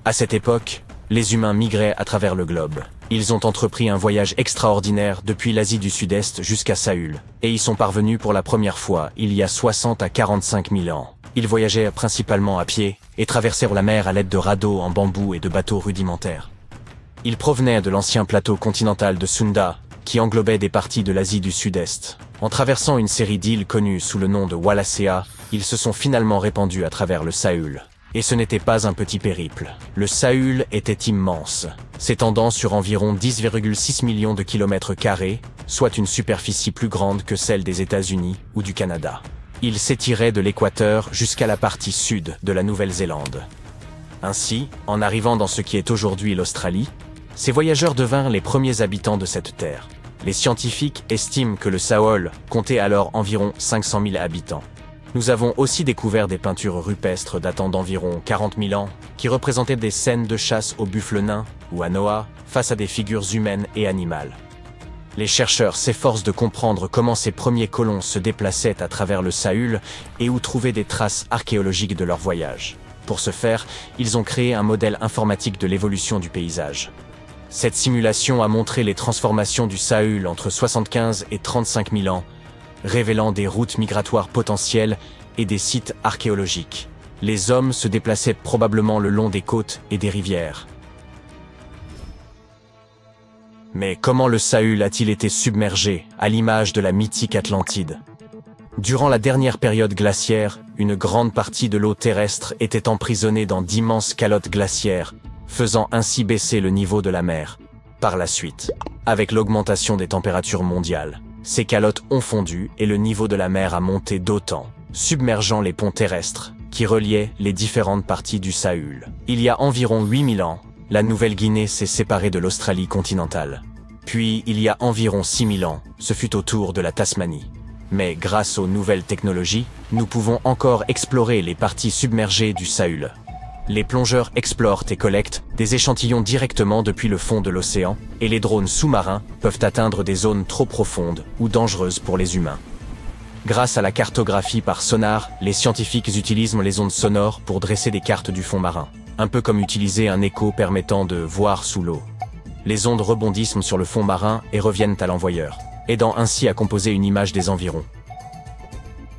À cette époque, les humains migraient à travers le globe. Ils ont entrepris un voyage extraordinaire depuis l'Asie du Sud-Est jusqu'à Saül, et y sont parvenus pour la première fois il y a 60 à 45 000 ans. Ils voyageaient principalement à pied et traversèrent la mer à l'aide de radeaux en bambou et de bateaux rudimentaires. Ils provenaient de l'ancien plateau continental de Sunda, qui englobait des parties de l'Asie du Sud-Est. En traversant une série d'îles connues sous le nom de Wallacea, ils se sont finalement répandus à travers le Saül. Et ce n'était pas un petit périple. Le Saül était immense, s'étendant sur environ 10,6 millions de kilomètres carrés, soit une superficie plus grande que celle des États-Unis ou du Canada. Il s'étirait de l'équateur jusqu'à la partie sud de la Nouvelle-Zélande. Ainsi, en arrivant dans ce qui est aujourd'hui l'Australie, ces voyageurs devinrent les premiers habitants de cette terre. Les scientifiques estiment que le Saül comptait alors environ 500 000 habitants. Nous avons aussi découvert des peintures rupestres datant d'environ 40 000 ans, qui représentaient des scènes de chasse au buffle nain ou à Noah face à des figures humaines et animales. Les chercheurs s'efforcent de comprendre comment ces premiers colons se déplaçaient à travers le Sahul et où trouver des traces archéologiques de leur voyage. Pour ce faire, ils ont créé un modèle informatique de l'évolution du paysage. Cette simulation a montré les transformations du Sahul entre 75 et 35 000 ans, révélant des routes migratoires potentielles et des sites archéologiques. Les hommes se déplaçaient probablement le long des côtes et des rivières. Mais comment le Sahul a-t-il été submergé, à l'image de la mythique Atlantide? Durant la dernière période glaciaire, une grande partie de l'eau terrestre était emprisonnée dans d'immenses calottes glaciaires, faisant ainsi baisser le niveau de la mer. Par la suite, avec l'augmentation des températures mondiales, ces calottes ont fondu et le niveau de la mer a monté d'autant, submergeant les ponts terrestres qui reliaient les différentes parties du Sahul. Il y a environ 8000 ans, la Nouvelle-Guinée s'est séparée de l'Australie continentale. Puis, il y a environ 6000 ans, ce fut au tour de la Tasmanie. Mais grâce aux nouvelles technologies, nous pouvons encore explorer les parties submergées du Sahul. Les plongeurs explorent et collectent des échantillons directement depuis le fond de l'océan, et les drones sous-marins peuvent atteindre des zones trop profondes ou dangereuses pour les humains. Grâce à la cartographie par sonar, les scientifiques utilisent les ondes sonores pour dresser des cartes du fond marin, un peu comme utiliser un écho permettant de voir sous l'eau. Les ondes rebondissent sur le fond marin et reviennent à l'envoyeur, aidant ainsi à composer une image des environs.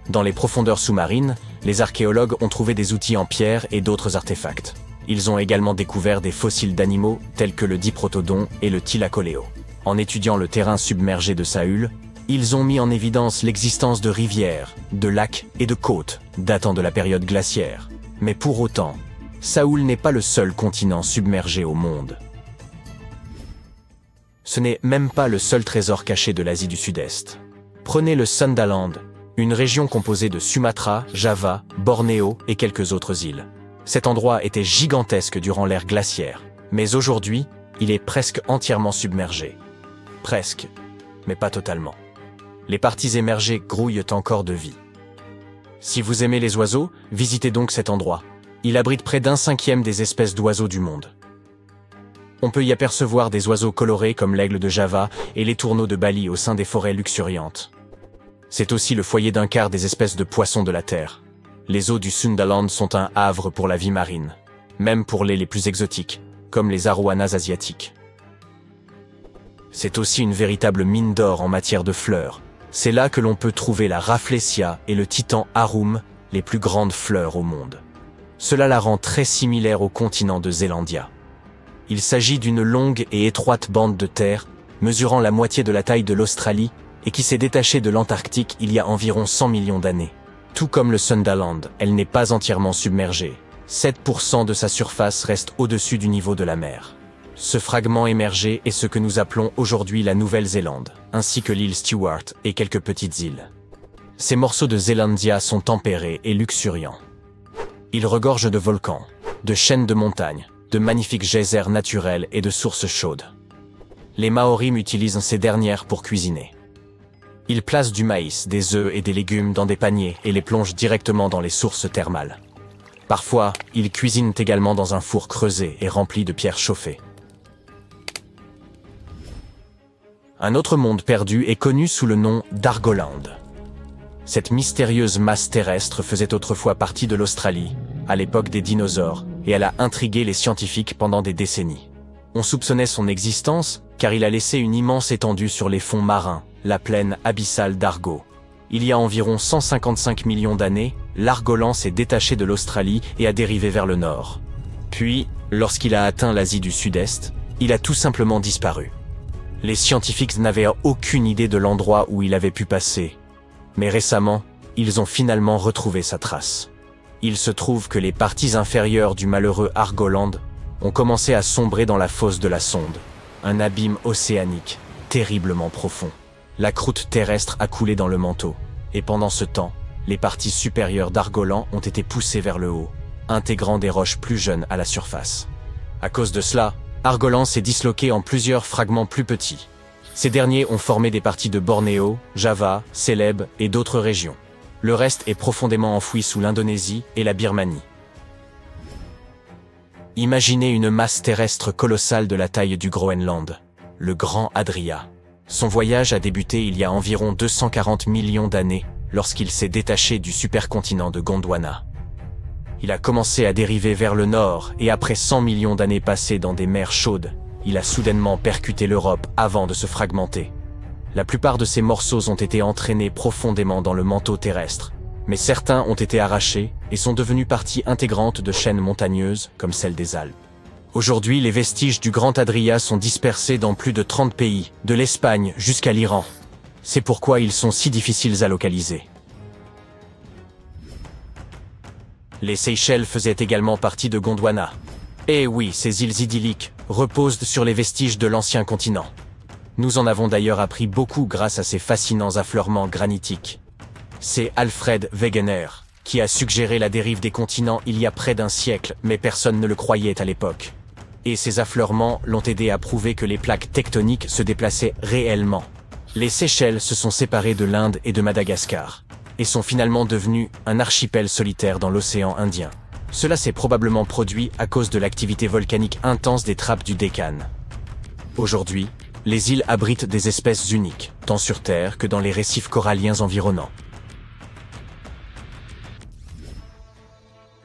Dans les profondeurs sous-marines, les archéologues ont trouvé des outils en pierre et d'autres artefacts. Ils ont également découvert des fossiles d'animaux tels que le diprotodon et le thylacoleo. En étudiant le terrain submergé de Sahul, ils ont mis en évidence l'existence de rivières, de lacs et de côtes datant de la période glaciaire. Mais pour autant, Sahul n'est pas le seul continent submergé au monde. Ce n'est même pas le seul trésor caché de l'Asie du Sud-Est. Prenez le Sundaland, une région composée de Sumatra, Java, Bornéo et quelques autres îles. Cet endroit était gigantesque durant l'ère glaciaire, mais aujourd'hui, il est presque entièrement submergé. Presque, mais pas totalement. Les parties émergées grouillent encore de vie. Si vous aimez les oiseaux, visitez donc cet endroit. Il abrite près d'1/5 des espèces d'oiseaux du monde. On peut y apercevoir des oiseaux colorés comme l'aigle de Java et les tourneaux de Bali au sein des forêts luxuriantes. C'est aussi le foyer d'un quart des espèces de poissons de la Terre. Les eaux du Sundaland sont un havre pour la vie marine, même pour les plus exotiques, comme les arowanas asiatiques. C'est aussi une véritable mine d'or en matière de fleurs. C'est là que l'on peut trouver la Rafflesia et le titan Arum, les plus grandes fleurs au monde. Cela la rend très similaire au continent de Zélandia. Il s'agit d'une longue et étroite bande de terre, mesurant la moitié de la taille de l'Australie et qui s'est détachée de l'Antarctique il y a environ 100 millions d'années. Tout comme le Sundaland, elle n'est pas entièrement submergée. 7% de sa surface reste au-dessus du niveau de la mer. Ce fragment émergé est ce que nous appelons aujourd'hui la Nouvelle-Zélande, ainsi que l'île Stewart et quelques petites îles. Ces morceaux de Zélandia sont tempérés et luxuriants. Ils regorgent de volcans, de chaînes de montagnes, de magnifiques geysers naturels et de sources chaudes. Les Maoris utilisent ces dernières pour cuisiner. Ils placent du maïs, des œufs et des légumes dans des paniers et les plongent directement dans les sources thermales. Parfois, ils cuisinent également dans un four creusé et rempli de pierres chauffées. Un autre monde perdu est connu sous le nom d'Argoland. Cette mystérieuse masse terrestre faisait autrefois partie de l'Australie, à l'époque des dinosaures, et elle a intrigué les scientifiques pendant des décennies. On soupçonnait son existence car il a laissé une immense étendue sur les fonds marins, la plaine abyssale d'Argo. Il y a environ 155 millions d'années, l'Argolan s'est détaché de l'Australie et a dérivé vers le nord. Puis, lorsqu'il a atteint l'Asie du Sud-Est, il a tout simplement disparu. Les scientifiques n'avaient aucune idée de l'endroit où il avait pu passer. Mais récemment, ils ont finalement retrouvé sa trace. Il se trouve que les parties inférieures du malheureux Argoland ont commencé à sombrer dans la fosse de la sonde, un abîme océanique terriblement profond. La croûte terrestre a coulé dans le manteau, et pendant ce temps, les parties supérieures d'Argolan ont été poussées vers le haut, intégrant des roches plus jeunes à la surface. À cause de cela, Argolan s'est disloqué en plusieurs fragments plus petits. Ces derniers ont formé des parties de Bornéo, Java, Célèbes et d'autres régions. Le reste est profondément enfoui sous l'Indonésie et la Birmanie. Imaginez une masse terrestre colossale de la taille du Groenland, le Grand Adria. Son voyage a débuté il y a environ 240 millions d'années, lorsqu'il s'est détaché du supercontinent de Gondwana. Il a commencé à dériver vers le nord et après 100 millions d'années passées dans des mers chaudes, il a soudainement percuté l'Europe avant de se fragmenter. La plupart de ces morceaux ont été entraînés profondément dans le manteau terrestre, mais certains ont été arrachés et sont devenus partie intégrante de chaînes montagneuses comme celle des Alpes. Aujourd'hui, les vestiges du Grand Adria sont dispersés dans plus de 30 pays, de l'Espagne jusqu'à l'Iran. C'est pourquoi ils sont si difficiles à localiser. Les Seychelles faisaient également partie de Gondwana. Et oui, ces îles idylliques reposent sur les vestiges de l'ancien continent. Nous en avons d'ailleurs appris beaucoup grâce à ces fascinants affleurements granitiques. C'est Alfred Wegener qui a suggéré la dérive des continents il y a près d'un siècle, mais personne ne le croyait à l'époque. Et ces affleurements l'ont aidé à prouver que les plaques tectoniques se déplaçaient réellement. Les Seychelles se sont séparées de l'Inde et de Madagascar, et sont finalement devenus un archipel solitaire dans l'océan Indien. Cela s'est probablement produit à cause de l'activité volcanique intense des trappes du Deccan. Aujourd'hui, les îles abritent des espèces uniques, tant sur Terre que dans les récifs coralliens environnants.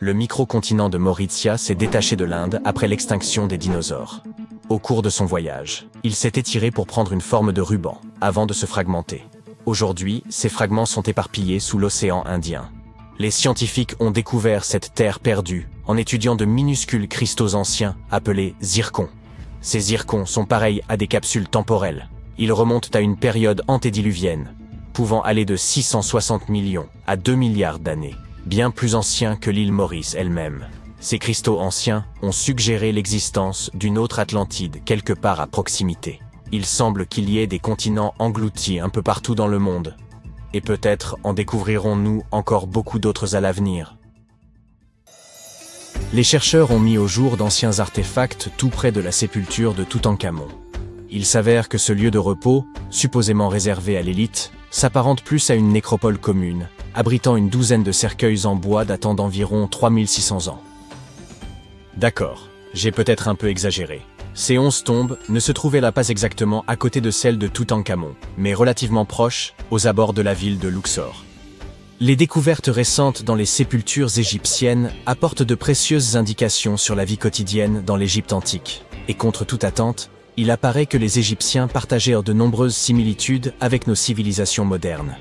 Le microcontinent de Mauritia s'est détaché de l'Inde après l'extinction des dinosaures. Au cours de son voyage, il s'est étiré pour prendre une forme de ruban, avant de se fragmenter. Aujourd'hui, ces fragments sont éparpillés sous l'océan Indien. Les scientifiques ont découvert cette terre perdue en étudiant de minuscules cristaux anciens appelés zircons. Ces zircons sont pareils à des capsules temporelles. Ils remontent à une période antédiluvienne, pouvant aller de 660 millions à 2 milliards d'années, bien plus anciens que l'île Maurice elle-même. Ces cristaux anciens ont suggéré l'existence d'une autre Atlantide quelque part à proximité. Il semble qu'il y ait des continents engloutis un peu partout dans le monde. Et peut-être en découvrirons-nous encore beaucoup d'autres à l'avenir. Les chercheurs ont mis au jour d'anciens artefacts tout près de la sépulture de Toutankhamon. Il s'avère que ce lieu de repos, supposément réservé à l'élite, s'apparente plus à une nécropole commune, abritant une douzaine de cercueils en bois datant d'environ 3600 ans. D'accord, j'ai peut-être un peu exagéré. Ces 11 tombes ne se trouvaient là pas exactement à côté de celles de Toutankhamon, mais relativement proches, aux abords de la ville de Luxor. Les découvertes récentes dans les sépultures égyptiennes apportent de précieuses indications sur la vie quotidienne dans l'Égypte antique. Et contre toute attente, il apparaît que les Égyptiens partagèrent de nombreuses similitudes avec nos civilisations modernes.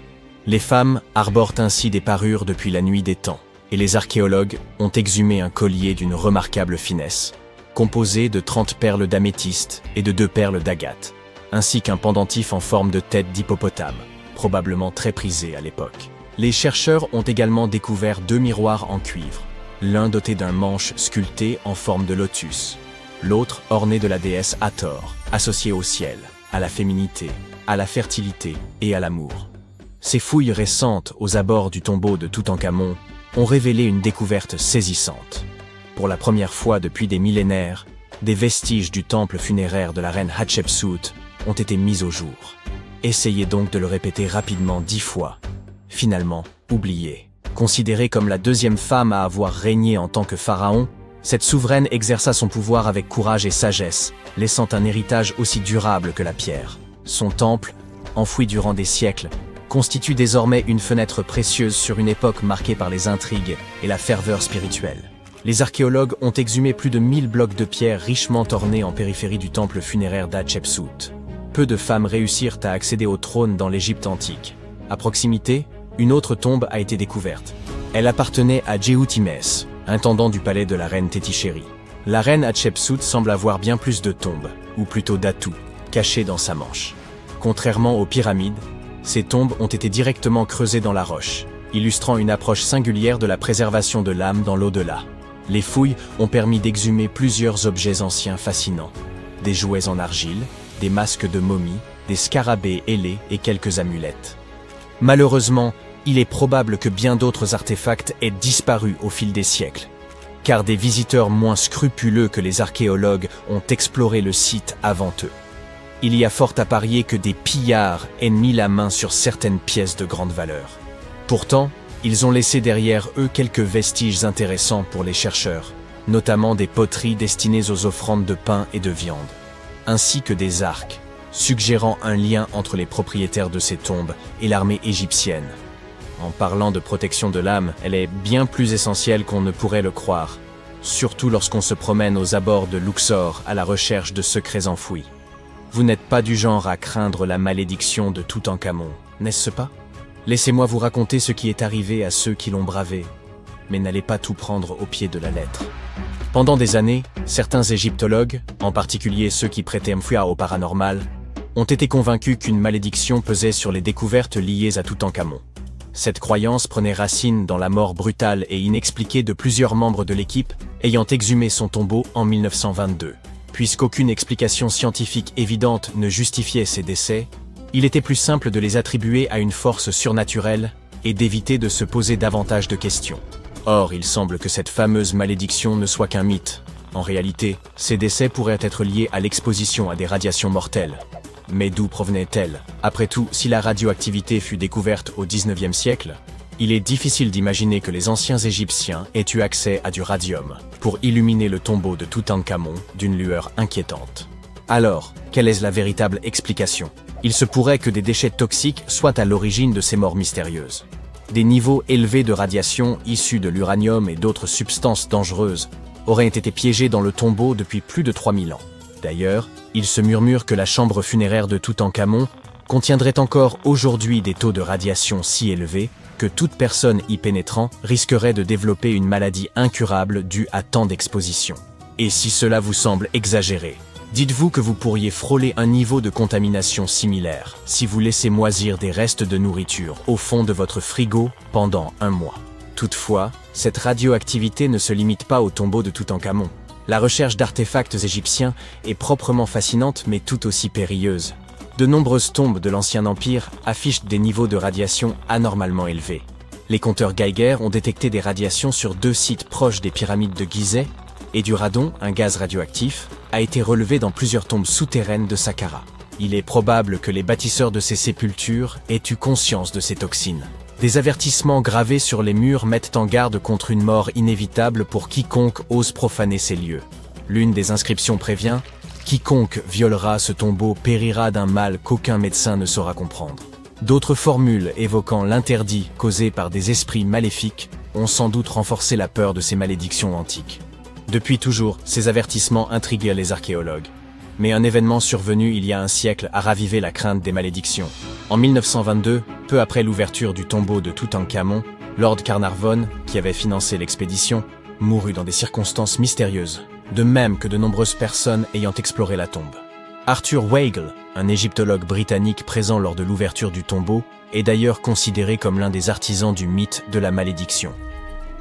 Les femmes arborent ainsi des parures depuis la nuit des temps, et les archéologues ont exhumé un collier d'une remarquable finesse, composé de 30 perles d'améthyste et de 2 perles d'agate, ainsi qu'un pendentif en forme de tête d'hippopotame, probablement très prisé à l'époque. Les chercheurs ont également découvert 2 miroirs en cuivre, l'un doté d'un manche sculpté en forme de lotus, l'autre orné de la déesse Hathor, associée au ciel, à la féminité, à la fertilité et à l'amour. Ces fouilles récentes aux abords du tombeau de Toutankhamon ont révélé une découverte saisissante. Pour la première fois depuis des millénaires, des vestiges du temple funéraire de la reine Hatshepsut ont été mis au jour. Essayez donc de le répéter rapidement 10 fois. Finalement, oublié. Considérée comme la 2e femme à avoir régné en tant que pharaon, cette souveraine exerça son pouvoir avec courage et sagesse, laissant un héritage aussi durable que la pierre. Son temple, enfoui durant des siècles, constitue désormais une fenêtre précieuse sur une époque marquée par les intrigues et la ferveur spirituelle. Les archéologues ont exhumé plus de 1000 blocs de pierre richement ornés en périphérie du temple funéraire d'Hatshepsut. Peu de femmes réussirent à accéder au trône dans l'Égypte antique. À proximité, une autre tombe a été découverte. Elle appartenait à Djehutimès, intendant du palais de la reine Tétichéri. La reine Hatshepsut semble avoir bien plus de tombes, ou plutôt d'atouts, cachés dans sa manche. Contrairement aux pyramides, ces tombes ont été directement creusées dans la roche, illustrant une approche singulière de la préservation de l'âme dans l'au-delà. Les fouilles ont permis d'exhumer plusieurs objets anciens fascinants. Des jouets en argile, des masques de momies, des scarabées ailés et quelques amulettes. Malheureusement, il est probable que bien d'autres artefacts aient disparu au fil des siècles, car des visiteurs moins scrupuleux que les archéologues ont exploré le site avant eux. Il y a fort à parier que des pillards aient mis la main sur certaines pièces de grande valeur. Pourtant, ils ont laissé derrière eux quelques vestiges intéressants pour les chercheurs, notamment des poteries destinées aux offrandes de pain et de viande, ainsi que des arcs, suggérant un lien entre les propriétaires de ces tombes et l'armée égyptienne. En parlant de protection de l'âme, elle est bien plus essentielle qu'on ne pourrait le croire, surtout lorsqu'on se promène aux abords de Luxor à la recherche de secrets enfouis. Vous n'êtes pas du genre à craindre la malédiction de Toutankhamon, n'est-ce pas? Laissez-moi vous raconter ce qui est arrivé à ceux qui l'ont bravé, mais n'allez pas tout prendre au pied de la lettre. Pendant des années, certains égyptologues, en particulier ceux qui prêtaient foi au paranormal, ont été convaincus qu'une malédiction pesait sur les découvertes liées à Toutankhamon. Cette croyance prenait racine dans la mort brutale et inexpliquée de plusieurs membres de l'équipe ayant exhumé son tombeau en 1922. Puisqu'aucune explication scientifique évidente ne justifiait ces décès, il était plus simple de les attribuer à une force surnaturelle et d'éviter de se poser davantage de questions. Or, il semble que cette fameuse malédiction ne soit qu'un mythe. En réalité, ces décès pourraient être liés à l'exposition à des radiations mortelles. Mais d'où provenaient-elles? Après tout, si la radioactivité fut découverte au XIXe siècle, il est difficile d'imaginer que les anciens Égyptiens aient eu accès à du radium pour illuminer le tombeau de Toutankhamon d'une lueur inquiétante. Alors, quelle est la véritable explication? Il se pourrait que des déchets toxiques soient à l'origine de ces morts mystérieuses. Des niveaux élevés de radiation issus de l'uranium et d'autres substances dangereuses auraient été piégés dans le tombeau depuis plus de 3000 ans. D'ailleurs, il se murmure que la chambre funéraire de Toutankhamon contiendrait encore aujourd'hui des taux de radiation si élevés que toute personne y pénétrant risquerait de développer une maladie incurable due à tant d'exposition. Et si cela vous semble exagéré, dites-vous que vous pourriez frôler un niveau de contamination similaire si vous laissez moisir des restes de nourriture au fond de votre frigo pendant un mois. Toutefois, cette radioactivité ne se limite pas au tombeau de Toutankhamon. La recherche d'artefacts égyptiens est proprement fascinante mais tout aussi périlleuse. De nombreuses tombes de l'Ancien Empire affichent des niveaux de radiation anormalement élevés. Les compteurs Geiger ont détecté des radiations sur 2 sites proches des pyramides de Gizeh, et du radon, un gaz radioactif, a été relevé dans plusieurs tombes souterraines de Saqqara. Il est probable que les bâtisseurs de ces sépultures aient eu conscience de ces toxines. Des avertissements gravés sur les murs mettent en garde contre une mort inévitable pour quiconque ose profaner ces lieux. L'une des inscriptions prévient « Quiconque violera ce tombeau périra d'un mal qu'aucun médecin ne saura comprendre ». D'autres formules évoquant l'interdit causé par des esprits maléfiques ont sans doute renforcé la peur de ces malédictions antiques. Depuis toujours, ces avertissements intriguaient les archéologues. Mais un événement survenu il y a un siècle a ravivé la crainte des malédictions. En 1922, peu après l'ouverture du tombeau de Toutankhamon, Lord Carnarvon, qui avait financé l'expédition, mourut dans des circonstances mystérieuses, de même que de nombreuses personnes ayant exploré la tombe. Arthur Weigel, un égyptologue britannique présent lors de l'ouverture du tombeau, est d'ailleurs considéré comme l'un des artisans du mythe de la malédiction.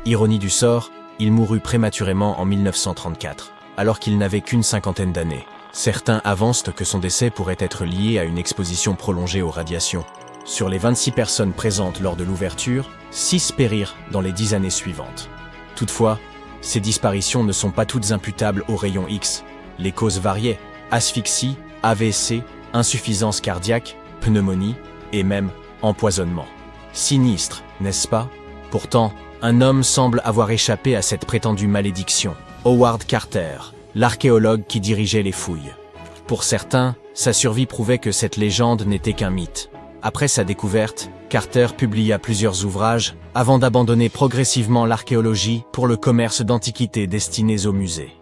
Ironie du sort, il mourut prématurément en 1934, alors qu'il n'avait qu'une cinquantaine d'années. Certains avancent que son décès pourrait être lié à une exposition prolongée aux radiations. Sur les 26 personnes présentes lors de l'ouverture, 6 périrent dans les 10 années suivantes. Toutefois, ces disparitions ne sont pas toutes imputables aux rayons X. Les causes variaient: asphyxie, AVC, insuffisance cardiaque, pneumonie et même empoisonnement. Sinistre, n'est-ce pas? Pourtant, un homme semble avoir échappé à cette prétendue malédiction. Howard Carter, l'archéologue qui dirigeait les fouilles. Pour certains, sa survie prouvait que cette légende n'était qu'un mythe. Après sa découverte, Carter publia plusieurs ouvrages avant d'abandonner progressivement l'archéologie pour le commerce d'antiquités destinées aux musées.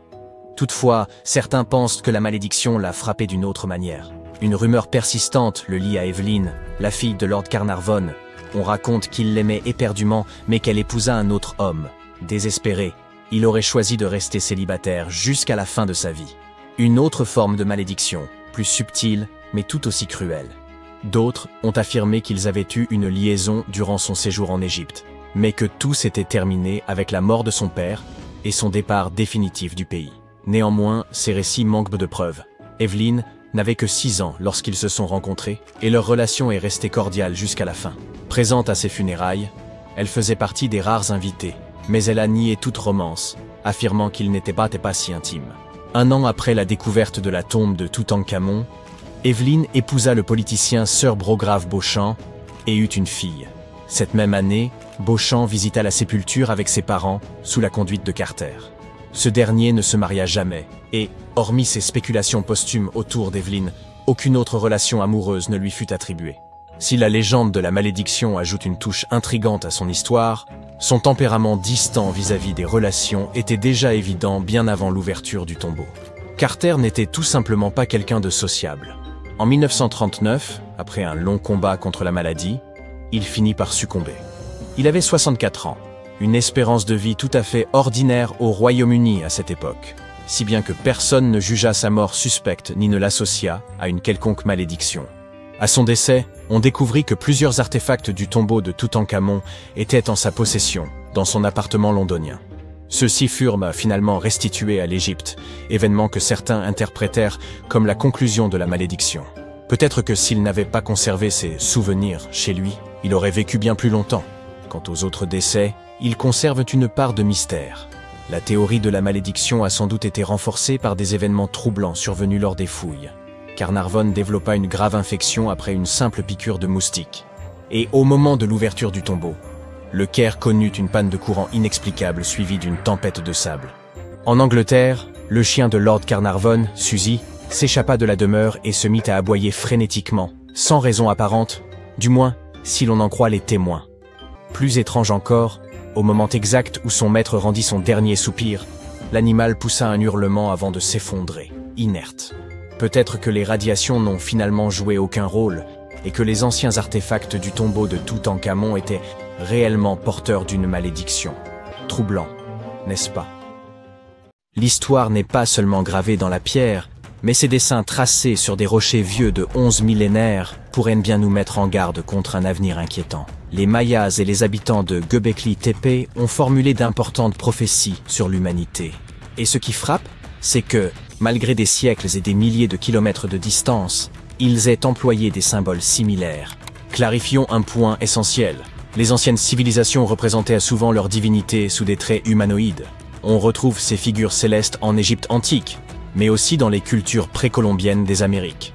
Toutefois, certains pensent que la malédiction l'a frappé d'une autre manière. Une rumeur persistante le lie à Evelyn, la fille de Lord Carnarvon. On raconte qu'il l'aimait éperdument, mais qu'elle épousa un autre homme. Désespéré, il aurait choisi de rester célibataire jusqu'à la fin de sa vie. Une autre forme de malédiction, plus subtile, mais tout aussi cruelle. D'autres ont affirmé qu'ils avaient eu une liaison durant son séjour en Égypte, mais que tout s'était terminé avec la mort de son père et son départ définitif du pays. Néanmoins, ces récits manquent de preuves. Evelyn n'avait que 6 ans lorsqu'ils se sont rencontrés, et leur relation est restée cordiale jusqu'à la fin. Présente à ses funérailles, elle faisait partie des rares invités, mais elle a nié toute romance, affirmant qu'ils n'étaient pas si intimes. Un an après la découverte de la tombe de Toutankhamon, Evelyn épousa le politicien Sir Brograve Beauchamp et eut une fille. Cette même année, Beauchamp visita la sépulture avec ses parents, sous la conduite de Carter. Ce dernier ne se maria jamais, et, hormis ses spéculations posthumes autour d'Evelyn, aucune autre relation amoureuse ne lui fut attribuée. Si la légende de la malédiction ajoute une touche intrigante à son histoire, son tempérament distant vis-à-vis des relations était déjà évident bien avant l'ouverture du tombeau. Carter n'était tout simplement pas quelqu'un de sociable. En 1939, après un long combat contre la maladie, il finit par succomber. Il avait 64 ans, une espérance de vie tout à fait ordinaire au Royaume-Uni à cette époque, si bien que personne ne jugea sa mort suspecte ni ne l'associa à une quelconque malédiction. À son décès, on découvrit que plusieurs artefacts du tombeau de Toutankhamon étaient en sa possession, dans son appartement londonien. Ceux-ci furent finalement restitués à l'Égypte, événement que certains interprétèrent comme la conclusion de la malédiction. Peut-être que s'il n'avait pas conservé ses souvenirs chez lui, il aurait vécu bien plus longtemps. Quant aux autres décès, ils conservent une part de mystère. La théorie de la malédiction a sans doute été renforcée par des événements troublants survenus lors des fouilles. Carnarvon développa une grave infection après une simple piqûre de moustique. Et au moment de l'ouverture du tombeau, le Caire connut une panne de courant inexplicable suivie d'une tempête de sable. En Angleterre, le chien de Lord Carnarvon, Suzy, s'échappa de la demeure et se mit à aboyer frénétiquement, sans raison apparente, du moins si l'on en croit les témoins. Plus étrange encore, au moment exact où son maître rendit son dernier soupir, l'animal poussa un hurlement avant de s'effondrer, inerte. Peut-être que les radiations n'ont finalement joué aucun rôle et que les anciens artefacts du tombeau de Toutankhamon étaient réellement porteurs d'une malédiction. Troublant, n'est-ce pas? L'histoire n'est pas seulement gravée dans la pierre, mais ses dessins tracés sur des rochers vieux de 11 millénaires pourraient bien nous mettre en garde contre un avenir inquiétant. Les Mayas et les habitants de Göbekli Tepe ont formulé d'importantes prophéties sur l'humanité. Et ce qui frappe, c'est que, malgré des siècles et des milliers de kilomètres de distance, ils aient employé des symboles similaires. Clarifions un point essentiel. Les anciennes civilisations représentaient souvent leurs divinités sous des traits humanoïdes. On retrouve ces figures célestes en Égypte antique, mais aussi dans les cultures précolombiennes des Amériques.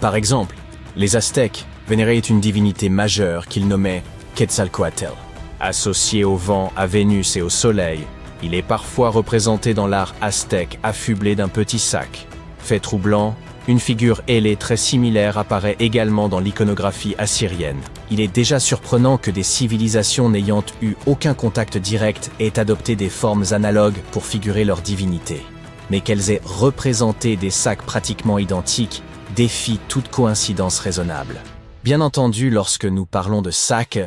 Par exemple, les Aztèques vénéraient une divinité majeure qu'ils nommaient Quetzalcoatl. Associé au vent, à Vénus et au soleil, il est parfois représenté dans l'art aztèque affublé d'un petit sac. Fait troublant, une figure ailée très similaire apparaît également dans l'iconographie assyrienne. Il est déjà surprenant que des civilisations n'ayant eu aucun contact direct aient adopté des formes analogues pour figurer leur divinité. Mais qu'elles aient représenté des sacs pratiquement identiques défie toute coïncidence raisonnable. Bien entendu, lorsque nous parlons de sacs,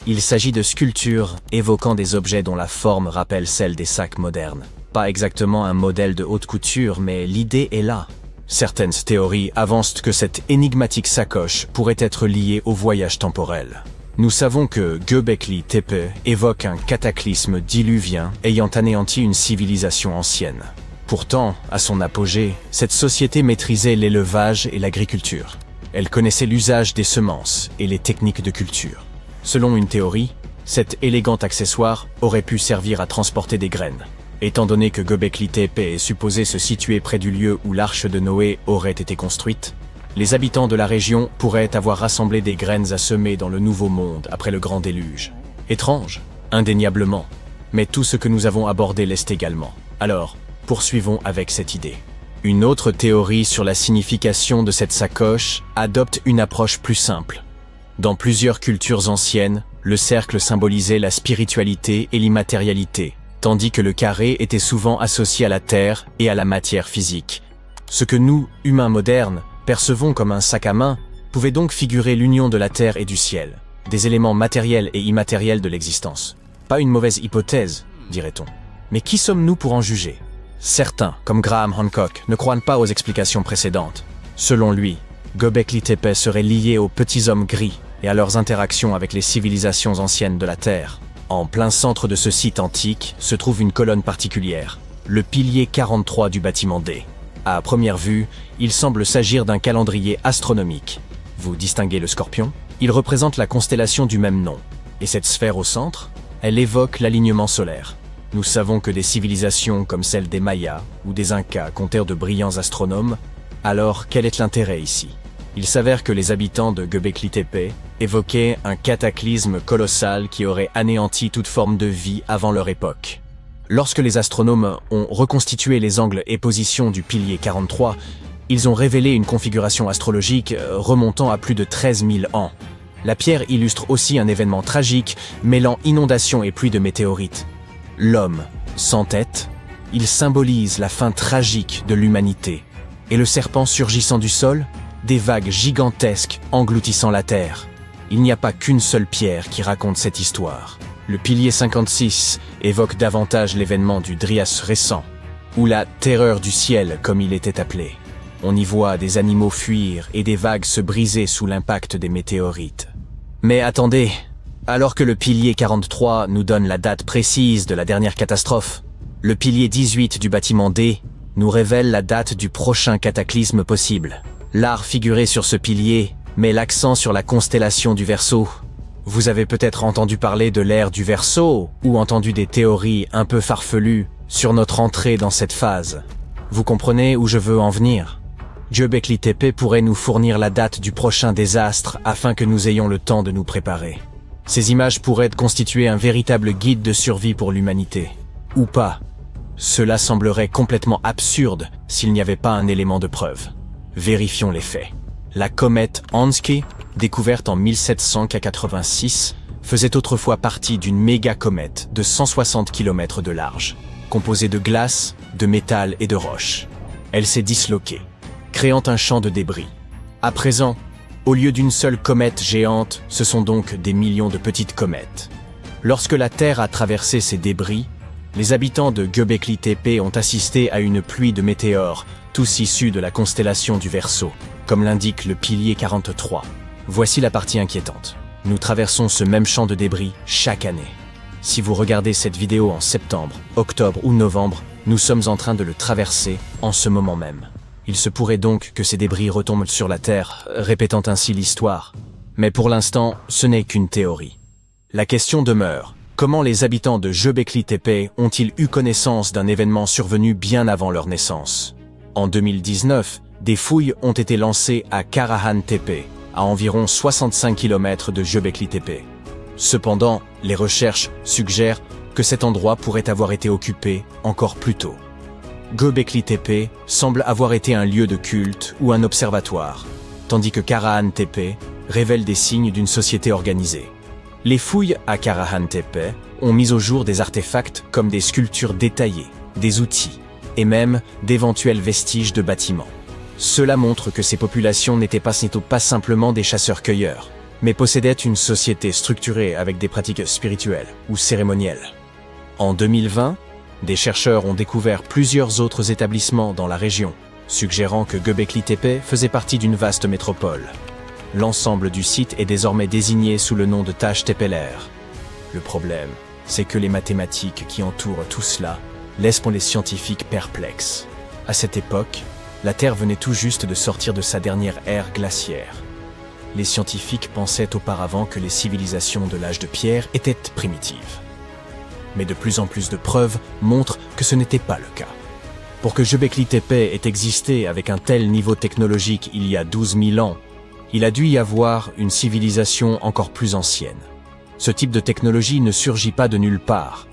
il s'agit de sculptures évoquant des objets dont la forme rappelle celle des sacs modernes. Pas exactement un modèle de haute couture, mais l'idée est là. Certaines théories avancent que cette énigmatique sacoche pourrait être liée au voyage temporel. Nous savons que Göbekli Tepe évoque un cataclysme diluvien ayant anéanti une civilisation ancienne. Pourtant, à son apogée, cette société maîtrisait l'élevage et l'agriculture. Elle connaissait l'usage des semences et les techniques de culture. Selon une théorie, cet élégant accessoire aurait pu servir à transporter des graines. Étant donné que Göbekli Tepe est supposé se situer près du lieu où l'arche de Noé aurait été construite, les habitants de la région pourraient avoir rassemblé des graines à semer dans le nouveau monde après le grand déluge. Étrange, indéniablement, mais tout ce que nous avons abordé l'est également. Alors, poursuivons avec cette idée. Une autre théorie sur la signification de cette sacoche adopte une approche plus simple. Dans plusieurs cultures anciennes, le cercle symbolisait la spiritualité et l'immatérialité, tandis que le carré était souvent associé à la terre et à la matière physique. Ce que nous, humains modernes, percevons comme un sac à main, pouvait donc figurer l'union de la terre et du ciel, des éléments matériels et immatériels de l'existence. Pas une mauvaise hypothèse, dirait-on. Mais qui sommes-nous pour en juger? Certains, comme Graham Hancock, ne croient pas aux explications précédentes. Selon lui, Göbekli Tepe serait lié aux petits hommes gris et à leurs interactions avec les civilisations anciennes de la Terre. En plein centre de ce site antique se trouve une colonne particulière, le pilier 43 du bâtiment D. À première vue, il semble s'agir d'un calendrier astronomique. Vous distinguez le Scorpion? Il représente la constellation du même nom. Et cette sphère au centre, elle évoque l'alignement solaire. Nous savons que des civilisations comme celle des Mayas ou des Incas comptèrent de brillants astronomes. Alors, quel est l'intérêt ici? Il s'avère que les habitants de Göbekli Tepe évoquaient un cataclysme colossal qui aurait anéanti toute forme de vie avant leur époque. Lorsque les astronomes ont reconstitué les angles et positions du pilier 43, Ils ont révélé une configuration astrologique remontant à plus de 13 000 ans. La pierre illustre aussi un événement tragique, mêlant inondations et pluie de météorites. L'homme, sans tête, il symbolise la fin tragique de l'humanité. Et le serpent surgissant du sol, des vagues gigantesques engloutissant la terre. Il n'y a pas qu'une seule pierre qui raconte cette histoire. Le pilier 56 évoque davantage l'événement du Dryas récent, ou la terreur du ciel comme il était appelé. On y voit des animaux fuir et des vagues se briser sous l'impact des météorites. Mais attendez, alors que le pilier 43 nous donne la date précise de la dernière catastrophe, le pilier 18 du bâtiment D nous révèle la date du prochain cataclysme possible. L'art figuré sur ce pilier met l'accent sur la constellation du Verseau. Vous avez peut-être entendu parler de l'ère du Verseau ou entendu des théories un peu farfelues sur notre entrée dans cette phase. Vous comprenez où je veux en venir? Göbekli Tepe pourrait nous fournir la date du prochain désastre afin que nous ayons le temps de nous préparer. Ces images pourraient constituer un véritable guide de survie pour l'humanité. Ou pas. Cela semblerait complètement absurde s'il n'y avait pas un élément de preuve. Vérifions les faits. La comète Hanski, découverte en 1786, faisait autrefois partie d'une méga-comète de 160 km de large, composée de glace, de métal et de roches. Elle s'est disloquée, créant un champ de débris. À présent, au lieu d'une seule comète géante, ce sont donc des millions de petites comètes. Lorsque la Terre a traversé ces débris, les habitants de Göbekli Tepe ont assisté à une pluie de météores, tous issus de la constellation du Verseau, comme l'indique le pilier 43. Voici la partie inquiétante. Nous traversons ce même champ de débris chaque année. Si vous regardez cette vidéo en septembre, octobre ou novembre, nous sommes en train de le traverser en ce moment même. Il se pourrait donc que ces débris retombent sur la Terre, répétant ainsi l'histoire. Mais pour l'instant, ce n'est qu'une théorie. La question demeure, comment les habitants de Göbekli Tepe ont-ils eu connaissance d'un événement survenu bien avant leur naissance? En 2019, des fouilles ont été lancées à Karahan Tepe, à environ 65 km de Göbekli Tepe. Cependant, les recherches suggèrent que cet endroit pourrait avoir été occupé encore plus tôt. Göbekli Tepe semble avoir été un lieu de culte ou un observatoire, tandis que Karahan Tepe révèle des signes d'une société organisée. Les fouilles à Karahan Tepe ont mis au jour des artefacts comme des sculptures détaillées, des outils et même d'éventuels vestiges de bâtiments. Cela montre que ces populations n'étaient pas simplement des chasseurs-cueilleurs, mais possédaient une société structurée avec des pratiques spirituelles ou cérémonielles. En 2020, des chercheurs ont découvert plusieurs autres établissements dans la région, suggérant que Göbekli Tepe faisait partie d'une vaste métropole. L'ensemble du site est désormais désigné sous le nom de Taş Tepeler. Le problème, c'est que les mathématiques qui entourent tout cela laissent pour les scientifiques perplexes. À cette époque, la Terre venait tout juste de sortir de sa dernière ère glaciaire. Les scientifiques pensaient auparavant que les civilisations de l'âge de pierre étaient primitives. Mais de plus en plus de preuves montrent que ce n'était pas le cas. Pour que Göbekli Tepe ait existé avec un tel niveau technologique il y a 12 000 ans, il a dû y avoir une civilisation encore plus ancienne. Ce type de technologie ne surgit pas de nulle part.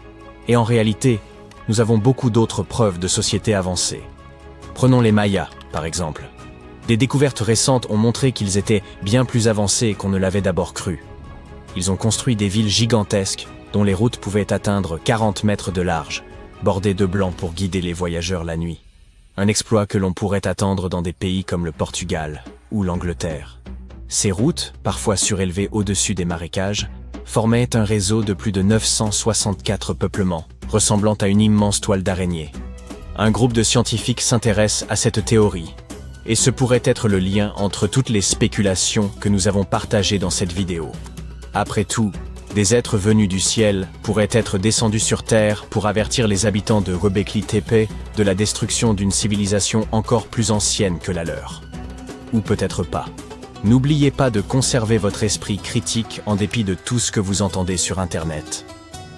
Et en réalité, nous avons beaucoup d'autres preuves de sociétés avancées. Prenons les Mayas, par exemple. Des découvertes récentes ont montré qu'ils étaient bien plus avancés qu'on ne l'avait d'abord cru. Ils ont construit des villes gigantesques dont les routes pouvaient atteindre 40 mètres de large, bordées de blanc pour guider les voyageurs la nuit. Un exploit que l'on pourrait attendre dans des pays comme le Portugal ou l'Angleterre. Ces routes, parfois surélevées au-dessus des marécages, formaient un réseau de plus de 964 peuplements, ressemblant à une immense toile d'araignée. Un groupe de scientifiques s'intéresse à cette théorie, et ce pourrait être le lien entre toutes les spéculations que nous avons partagées dans cette vidéo. Après tout, des êtres venus du ciel pourraient être descendus sur Terre pour avertir les habitants de Göbekli Tepe de la destruction d'une civilisation encore plus ancienne que la leur. Ou peut-être pas. N'oubliez pas de conserver votre esprit critique en dépit de tout ce que vous entendez sur Internet.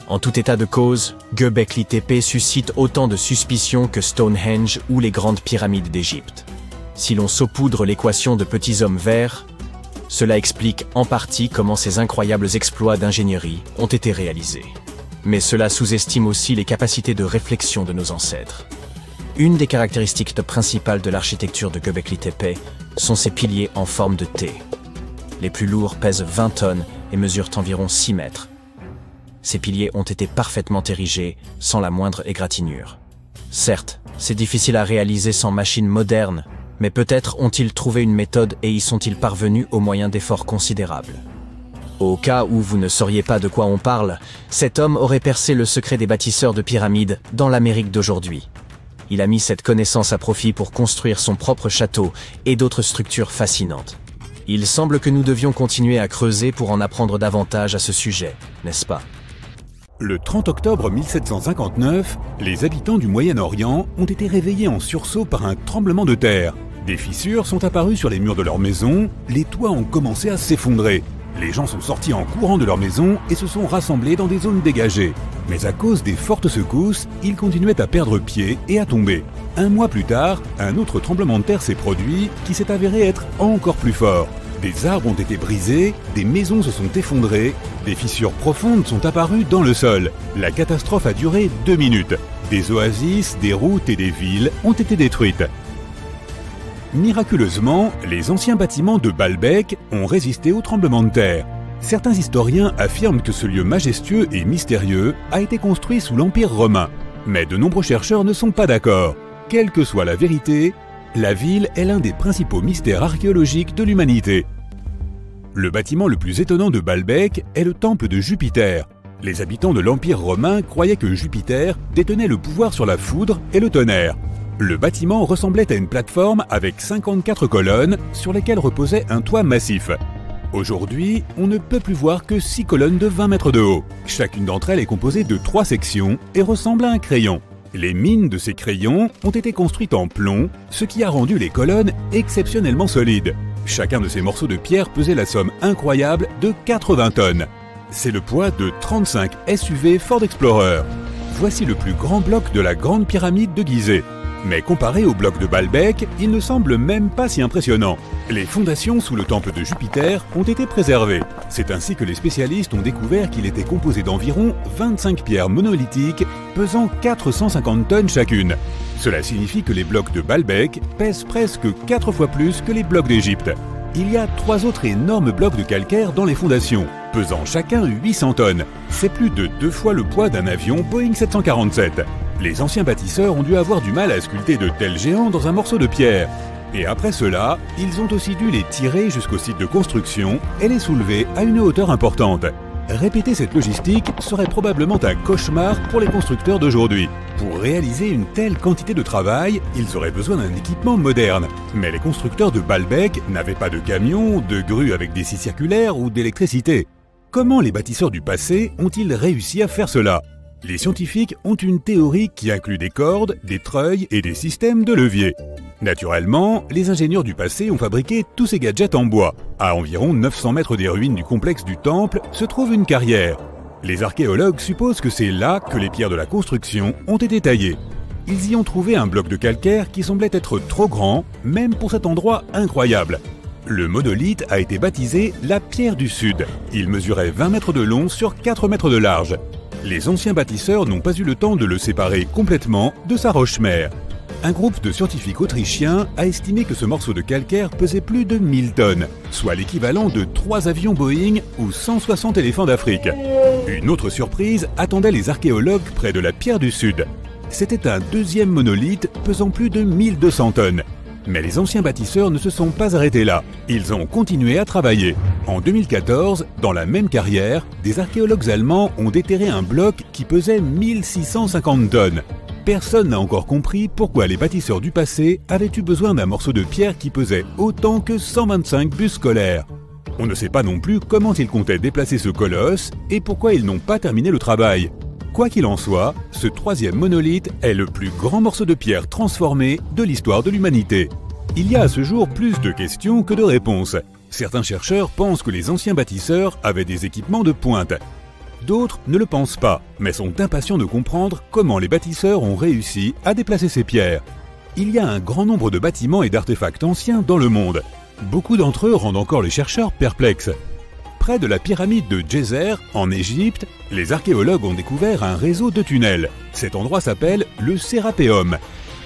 En tout état de cause, Göbekli Tepe suscite autant de suspicions que Stonehenge ou les grandes pyramides d'Égypte. Si l'on saupoudre l'équation de petits hommes verts, cela explique en partie comment ces incroyables exploits d'ingénierie ont été réalisés. Mais cela sous-estime aussi les capacités de réflexion de nos ancêtres. Une des caractéristiques principales de l'architecture de Göbekli Tepe sont ses piliers en forme de T. Les plus lourds pèsent 20 tonnes et mesurent environ 6 mètres. Ces piliers ont été parfaitement érigés, sans la moindre égratignure. Certes, c'est difficile à réaliser sans machines modernes, mais peut-être ont-ils trouvé une méthode et y sont-ils parvenus au moyen d'efforts considérables. Au cas où vous ne sauriez pas de quoi on parle, cet homme aurait percé le secret des bâtisseurs de pyramides dans l'Amérique d'aujourd'hui. Il a mis cette connaissance à profit pour construire son propre château et d'autres structures fascinantes. Il semble que nous devions continuer à creuser pour en apprendre davantage à ce sujet, n'est-ce pas ? Le 30 octobre 1759, les habitants du Moyen-Orient ont été réveillés en sursaut par un tremblement de terre. Des fissures sont apparues sur les murs de leur maison, les toits ont commencé à s'effondrer. Les gens sont sortis en courant de leur maison et se sont rassemblés dans des zones dégagées. Mais à cause des fortes secousses, ils continuaient à perdre pied et à tomber. Un mois plus tard, un autre tremblement de terre s'est produit qui s'est avéré être encore plus fort. Des arbres ont été brisés, des maisons se sont effondrées, des fissures profondes sont apparues dans le sol. La catastrophe a duré 2 minutes. Des oasis, des routes et des villes ont été détruites. Miraculeusement, les anciens bâtiments de Baalbek ont résisté au tremblement de terre. Certains historiens affirment que ce lieu majestueux et mystérieux a été construit sous l'Empire romain. Mais de nombreux chercheurs ne sont pas d'accord. Quelle que soit la vérité, la ville est l'un des principaux mystères archéologiques de l'humanité. Le bâtiment le plus étonnant de Baalbek est le temple de Jupiter. Les habitants de l'Empire romain croyaient que Jupiter détenait le pouvoir sur la foudre et le tonnerre. Le bâtiment ressemblait à une plateforme avec 54 colonnes sur lesquelles reposait un toit massif. Aujourd'hui, on ne peut plus voir que 6 colonnes de 20 mètres de haut. Chacune d'entre elles est composée de 3 sections et ressemble à un crayon. Les mines de ces crayons ont été construites en plomb, ce qui a rendu les colonnes exceptionnellement solides. Chacun de ces morceaux de pierre pesait la somme incroyable de 80 tonnes. C'est le poids de 35 SUV Ford Explorer. Voici le plus grand bloc de la Grande Pyramide de Gizeh. Mais comparé au bloc de Baalbek, il ne semble même pas si impressionnant. Les fondations sous le temple de Jupiter ont été préservées. C'est ainsi que les spécialistes ont découvert qu'il était composé d'environ 25 pierres monolithiques pesant 450 tonnes chacune. Cela signifie que les blocs de Baalbek pèsent presque 4 fois plus que les blocs d'Égypte. Il y a 3 autres énormes blocs de calcaire dans les fondations, pesant chacun 800 tonnes. C'est plus de 2 fois le poids d'un avion Boeing 747. Les anciens bâtisseurs ont dû avoir du mal à sculpter de tels géants dans un morceau de pierre. Et après cela, ils ont aussi dû les tirer jusqu'au site de construction et les soulever à une hauteur importante. Répéter cette logistique serait probablement un cauchemar pour les constructeurs d'aujourd'hui. Pour réaliser une telle quantité de travail, ils auraient besoin d'un équipement moderne. Mais les constructeurs de Baalbek n'avaient pas de camions, de grues avec des scies circulaires ou d'électricité. Comment les bâtisseurs du passé ont-ils réussi à faire cela ? Les scientifiques ont une théorie qui inclut des cordes, des treuils et des systèmes de levier. Naturellement, les ingénieurs du passé ont fabriqué tous ces gadgets en bois. À environ 900 mètres des ruines du complexe du temple se trouve une carrière. Les archéologues supposent que c'est là que les pierres de la construction ont été taillées. Ils y ont trouvé un bloc de calcaire qui semblait être trop grand, même pour cet endroit incroyable. Le monolithe a été baptisé la pierre du Sud. Il mesurait 20 mètres de long sur 4 mètres de large. Les anciens bâtisseurs n'ont pas eu le temps de le séparer complètement de sa roche-mère. Un groupe de scientifiques autrichiens a estimé que ce morceau de calcaire pesait plus de 1000 tonnes, soit l'équivalent de 3 avions Boeing ou 160 éléphants d'Afrique. Une autre surprise attendait les archéologues près de la pierre du Sud. C'était un deuxième monolithe pesant plus de 1200 tonnes. Mais les anciens bâtisseurs ne se sont pas arrêtés là. Ils ont continué à travailler. En 2014, dans la même carrière, des archéologues allemands ont déterré un bloc qui pesait 1650 tonnes. Personne n'a encore compris pourquoi les bâtisseurs du passé avaient eu besoin d'un morceau de pierre qui pesait autant que 125 bus scolaires. On ne sait pas non plus comment ils comptaient déplacer ce colosse et pourquoi ils n'ont pas terminé le travail. Quoi qu'il en soit, ce troisième monolithe est le plus grand morceau de pierre transformé de l'histoire de l'humanité. Il y a à ce jour plus de questions que de réponses. Certains chercheurs pensent que les anciens bâtisseurs avaient des équipements de pointe. D'autres ne le pensent pas, mais sont impatients de comprendre comment les bâtisseurs ont réussi à déplacer ces pierres. Il y a un grand nombre de bâtiments et d'artefacts anciens dans le monde. Beaucoup d'entre eux rendent encore les chercheurs perplexes. Près de la pyramide de Djeser, en Égypte, les archéologues ont découvert un réseau de tunnels. Cet endroit s'appelle le Sérapéum.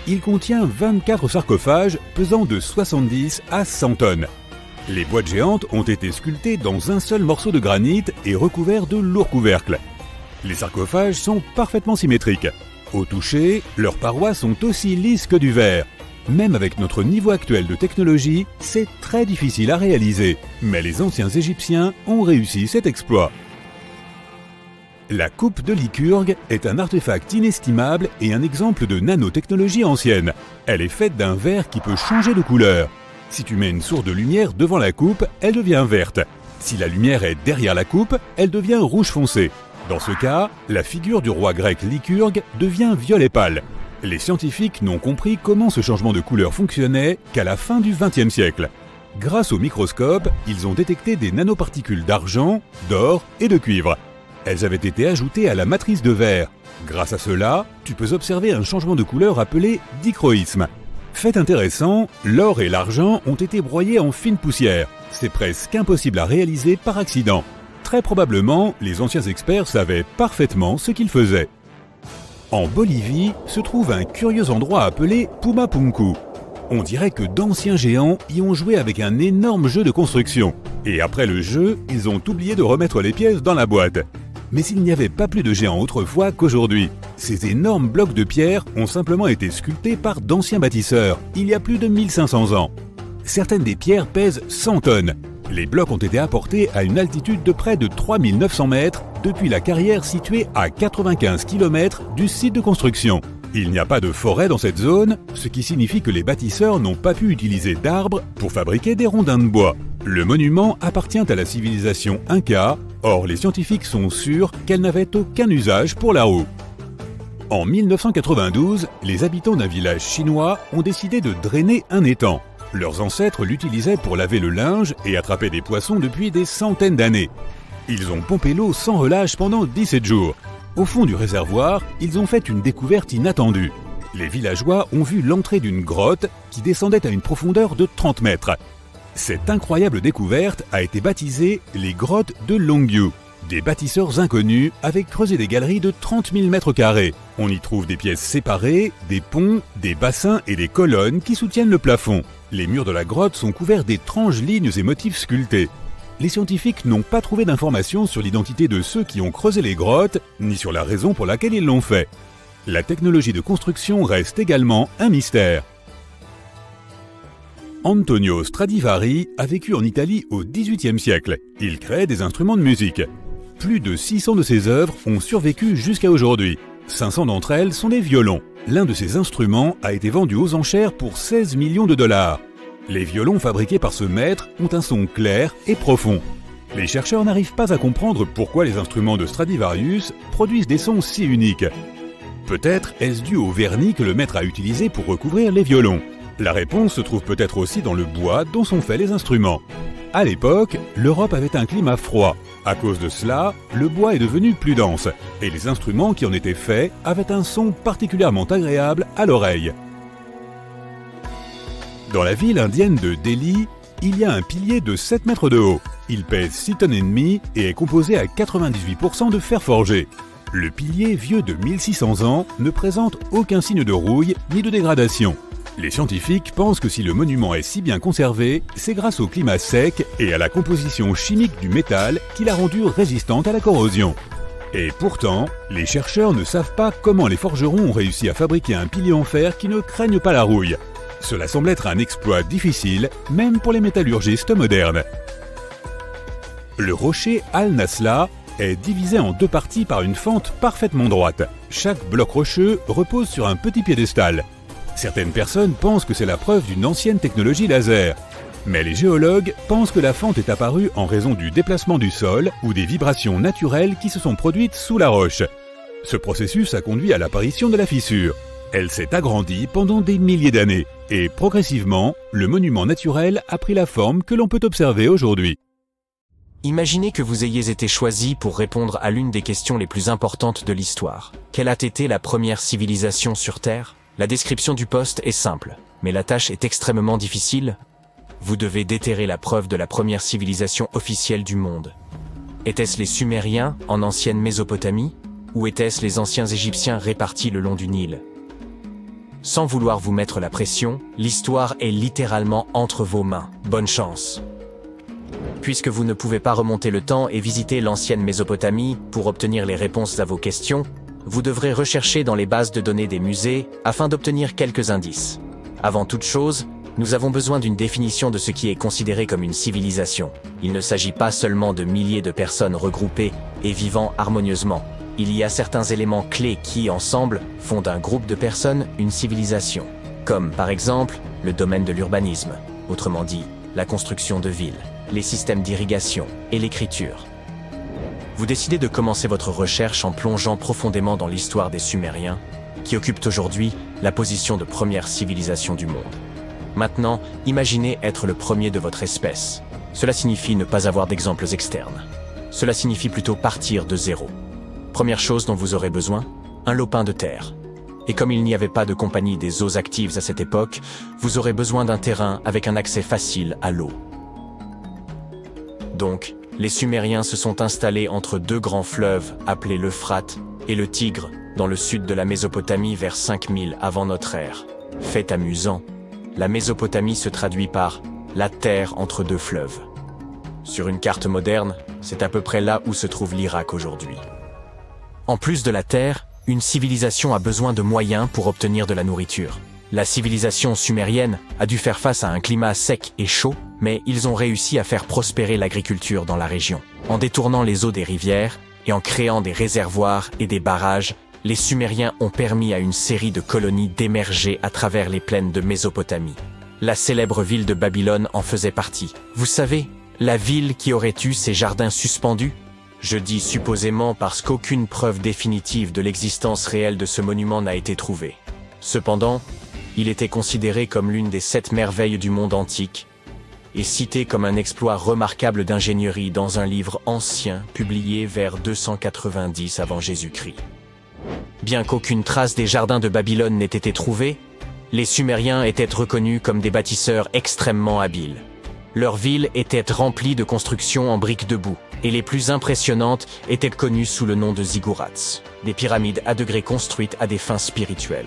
Il contient 24 sarcophages pesant de 70 à 100 tonnes. Les boîtes géantes ont été sculptées dans un seul morceau de granit et recouverts de lourds couvercles. Les sarcophages sont parfaitement symétriques. Au toucher, leurs parois sont aussi lisses que du verre. Même avec notre niveau actuel de technologie, c'est très difficile à réaliser. Mais les anciens Égyptiens ont réussi cet exploit. La coupe de Lycurgue est un artefact inestimable et un exemple de nanotechnologie ancienne. Elle est faite d'un verre qui peut changer de couleur. Si tu mets une source de lumière devant la coupe, elle devient verte. Si la lumière est derrière la coupe, elle devient rouge foncé. Dans ce cas, la figure du roi grec Lycurgue devient violet pâle. Les scientifiques n'ont compris comment ce changement de couleur fonctionnait qu'à la fin du XXe siècle. Grâce au microscope, ils ont détecté des nanoparticules d'argent, d'or et de cuivre. Elles avaient été ajoutées à la matrice de verre. Grâce à cela, tu peux observer un changement de couleur appelé dichroïsme. Fait intéressant, l'or et l'argent ont été broyés en fine poussière. C'est presque impossible à réaliser par accident. Très probablement, les anciens experts savaient parfaitement ce qu'ils faisaient. En Bolivie se trouve un curieux endroit appelé Pumapunku. On dirait que d'anciens géants y ont joué avec un énorme jeu de construction. Et après le jeu, ils ont oublié de remettre les pièces dans la boîte. Mais il n'y avait pas plus de géants autrefois qu'aujourd'hui. Ces énormes blocs de pierre ont simplement été sculptés par d'anciens bâtisseurs, il y a plus de 1500 ans. Certaines des pierres pèsent 100 tonnes. Les blocs ont été apportés à une altitude de près de 3900 mètres depuis la carrière située à 95 km du site de construction. Il n'y a pas de forêt dans cette zone, ce qui signifie que les bâtisseurs n'ont pas pu utiliser d'arbres pour fabriquer des rondins de bois. Le monument appartient à la civilisation Inca, or les scientifiques sont sûrs qu'elle n'avait aucun usage pour la roue. En 1992, les habitants d'un village chinois ont décidé de drainer un étang. Leurs ancêtres l'utilisaient pour laver le linge et attraper des poissons depuis des centaines d'années. Ils ont pompé l'eau sans relâche pendant 17 jours. Au fond du réservoir, ils ont fait une découverte inattendue. Les villageois ont vu l'entrée d'une grotte qui descendait à une profondeur de 30 mètres. Cette incroyable découverte a été baptisée les grottes de Longyu. Des bâtisseurs inconnus avaient creusé des galeries de 30 000 mètres carrés. On y trouve des pièces séparées, des ponts, des bassins et des colonnes qui soutiennent le plafond. Les murs de la grotte sont couverts d'étranges lignes et motifs sculptés. Les scientifiques n'ont pas trouvé d'informations sur l'identité de ceux qui ont creusé les grottes, ni sur la raison pour laquelle ils l'ont fait. La technologie de construction reste également un mystère. Antonio Stradivari a vécu en Italie au XVIIIe siècle. Il créait des instruments de musique. Plus de 600 de ses œuvres ont survécu jusqu'à aujourd'hui. 500 d'entre elles sont des violons. L'un de ces instruments a été vendu aux enchères pour 16 millions de dollars. Les violons fabriqués par ce maître ont un son clair et profond. Les chercheurs n'arrivent pas à comprendre pourquoi les instruments de Stradivarius produisent des sons si uniques. Peut-être est-ce dû au vernis que le maître a utilisé pour recouvrir les violons. La réponse se trouve peut-être aussi dans le bois dont sont faits les instruments. À l'époque, l'Europe avait un climat froid. À cause de cela, le bois est devenu plus dense, et les instruments qui en étaient faits avaient un son particulièrement agréable à l'oreille. Dans la ville indienne de Delhi, il y a un pilier de 7 mètres de haut. Il pèse 6 tonnes et demie et est composé à 98% de fer forgé. Le pilier, vieux de 1600 ans, ne présente aucun signe de rouille ni de dégradation. Les scientifiques pensent que si le monument est si bien conservé, c'est grâce au climat sec et à la composition chimique du métal qui l'a rendu résistante à la corrosion. Et pourtant, les chercheurs ne savent pas comment les forgerons ont réussi à fabriquer un pilier en fer qui ne craigne pas la rouille. Cela semble être un exploit difficile, même pour les métallurgistes modernes. Le rocher Al-Nasla est divisé en deux parties par une fente parfaitement droite. Chaque bloc rocheux repose sur un petit piédestal. Certaines personnes pensent que c'est la preuve d'une ancienne technologie laser. Mais les géologues pensent que la fente est apparue en raison du déplacement du sol ou des vibrations naturelles qui se sont produites sous la roche. Ce processus a conduit à l'apparition de la fissure. Elle s'est agrandie pendant des milliers d'années et progressivement, le monument naturel a pris la forme que l'on peut observer aujourd'hui. Imaginez que vous ayez été choisi pour répondre à l'une des questions les plus importantes de l'histoire. Quelle a été la première civilisation sur Terre ? La description du poste est simple, mais la tâche est extrêmement difficile. Vous devez déterrer la preuve de la première civilisation officielle du monde. Étaient-ce les Sumériens en ancienne Mésopotamie ? Ou étaient-ce les anciens Égyptiens répartis le long du Nil ? Sans vouloir vous mettre la pression, l'histoire est littéralement entre vos mains. Bonne chance. Puisque vous ne pouvez pas remonter le temps et visiter l'ancienne Mésopotamie pour obtenir les réponses à vos questions, vous devrez rechercher dans les bases de données des musées afin d'obtenir quelques indices. Avant toute chose, nous avons besoin d'une définition de ce qui est considéré comme une civilisation. Il ne s'agit pas seulement de milliers de personnes regroupées et vivant harmonieusement. Il y a certains éléments clés qui, ensemble, font d'un groupe de personnes une civilisation. Comme, par exemple, le domaine de l'urbanisme, autrement dit, la construction de villes, les systèmes d'irrigation et l'écriture. Vous décidez de commencer votre recherche en plongeant profondément dans l'histoire des Sumériens, qui occupent aujourd'hui la position de première civilisation du monde. Maintenant, imaginez être le premier de votre espèce. Cela signifie ne pas avoir d'exemples externes. Cela signifie plutôt partir de zéro. Première chose dont vous aurez besoin, un lopin de terre. Et comme il n'y avait pas de compagnie des eaux actives à cette époque, vous aurez besoin d'un terrain avec un accès facile à l'eau. Donc, les Sumériens se sont installés entre deux grands fleuves appelés l'Euphrate et le Tigre, dans le sud de la Mésopotamie vers 5000 avant notre ère. Fait amusant, la Mésopotamie se traduit par « la terre entre deux fleuves ». Sur une carte moderne, c'est à peu près là où se trouve l'Irak aujourd'hui. En plus de la terre, une civilisation a besoin de moyens pour obtenir de la nourriture. La civilisation sumérienne a dû faire face à un climat sec et chaud, mais ils ont réussi à faire prospérer l'agriculture dans la région. En détournant les eaux des rivières et en créant des réservoirs et des barrages, les Sumériens ont permis à une série de colonies d'émerger à travers les plaines de Mésopotamie. La célèbre ville de Babylone en faisait partie. Vous savez, la ville qui aurait eu ses jardins suspendus? Je dis supposément parce qu'aucune preuve définitive de l'existence réelle de ce monument n'a été trouvée. Cependant, il était considéré comme l'une des 7 merveilles du monde antique et cité comme un exploit remarquable d'ingénierie dans un livre ancien publié vers 290 avant Jésus-Christ. Bien qu'aucune trace des jardins de Babylone n'ait été trouvée, les Sumériens étaient reconnus comme des bâtisseurs extrêmement habiles. Leur ville était remplie de constructions en briques de boue, et les plus impressionnantes étaient connues sous le nom de ziggourats, des pyramides à degrés construites à des fins spirituelles.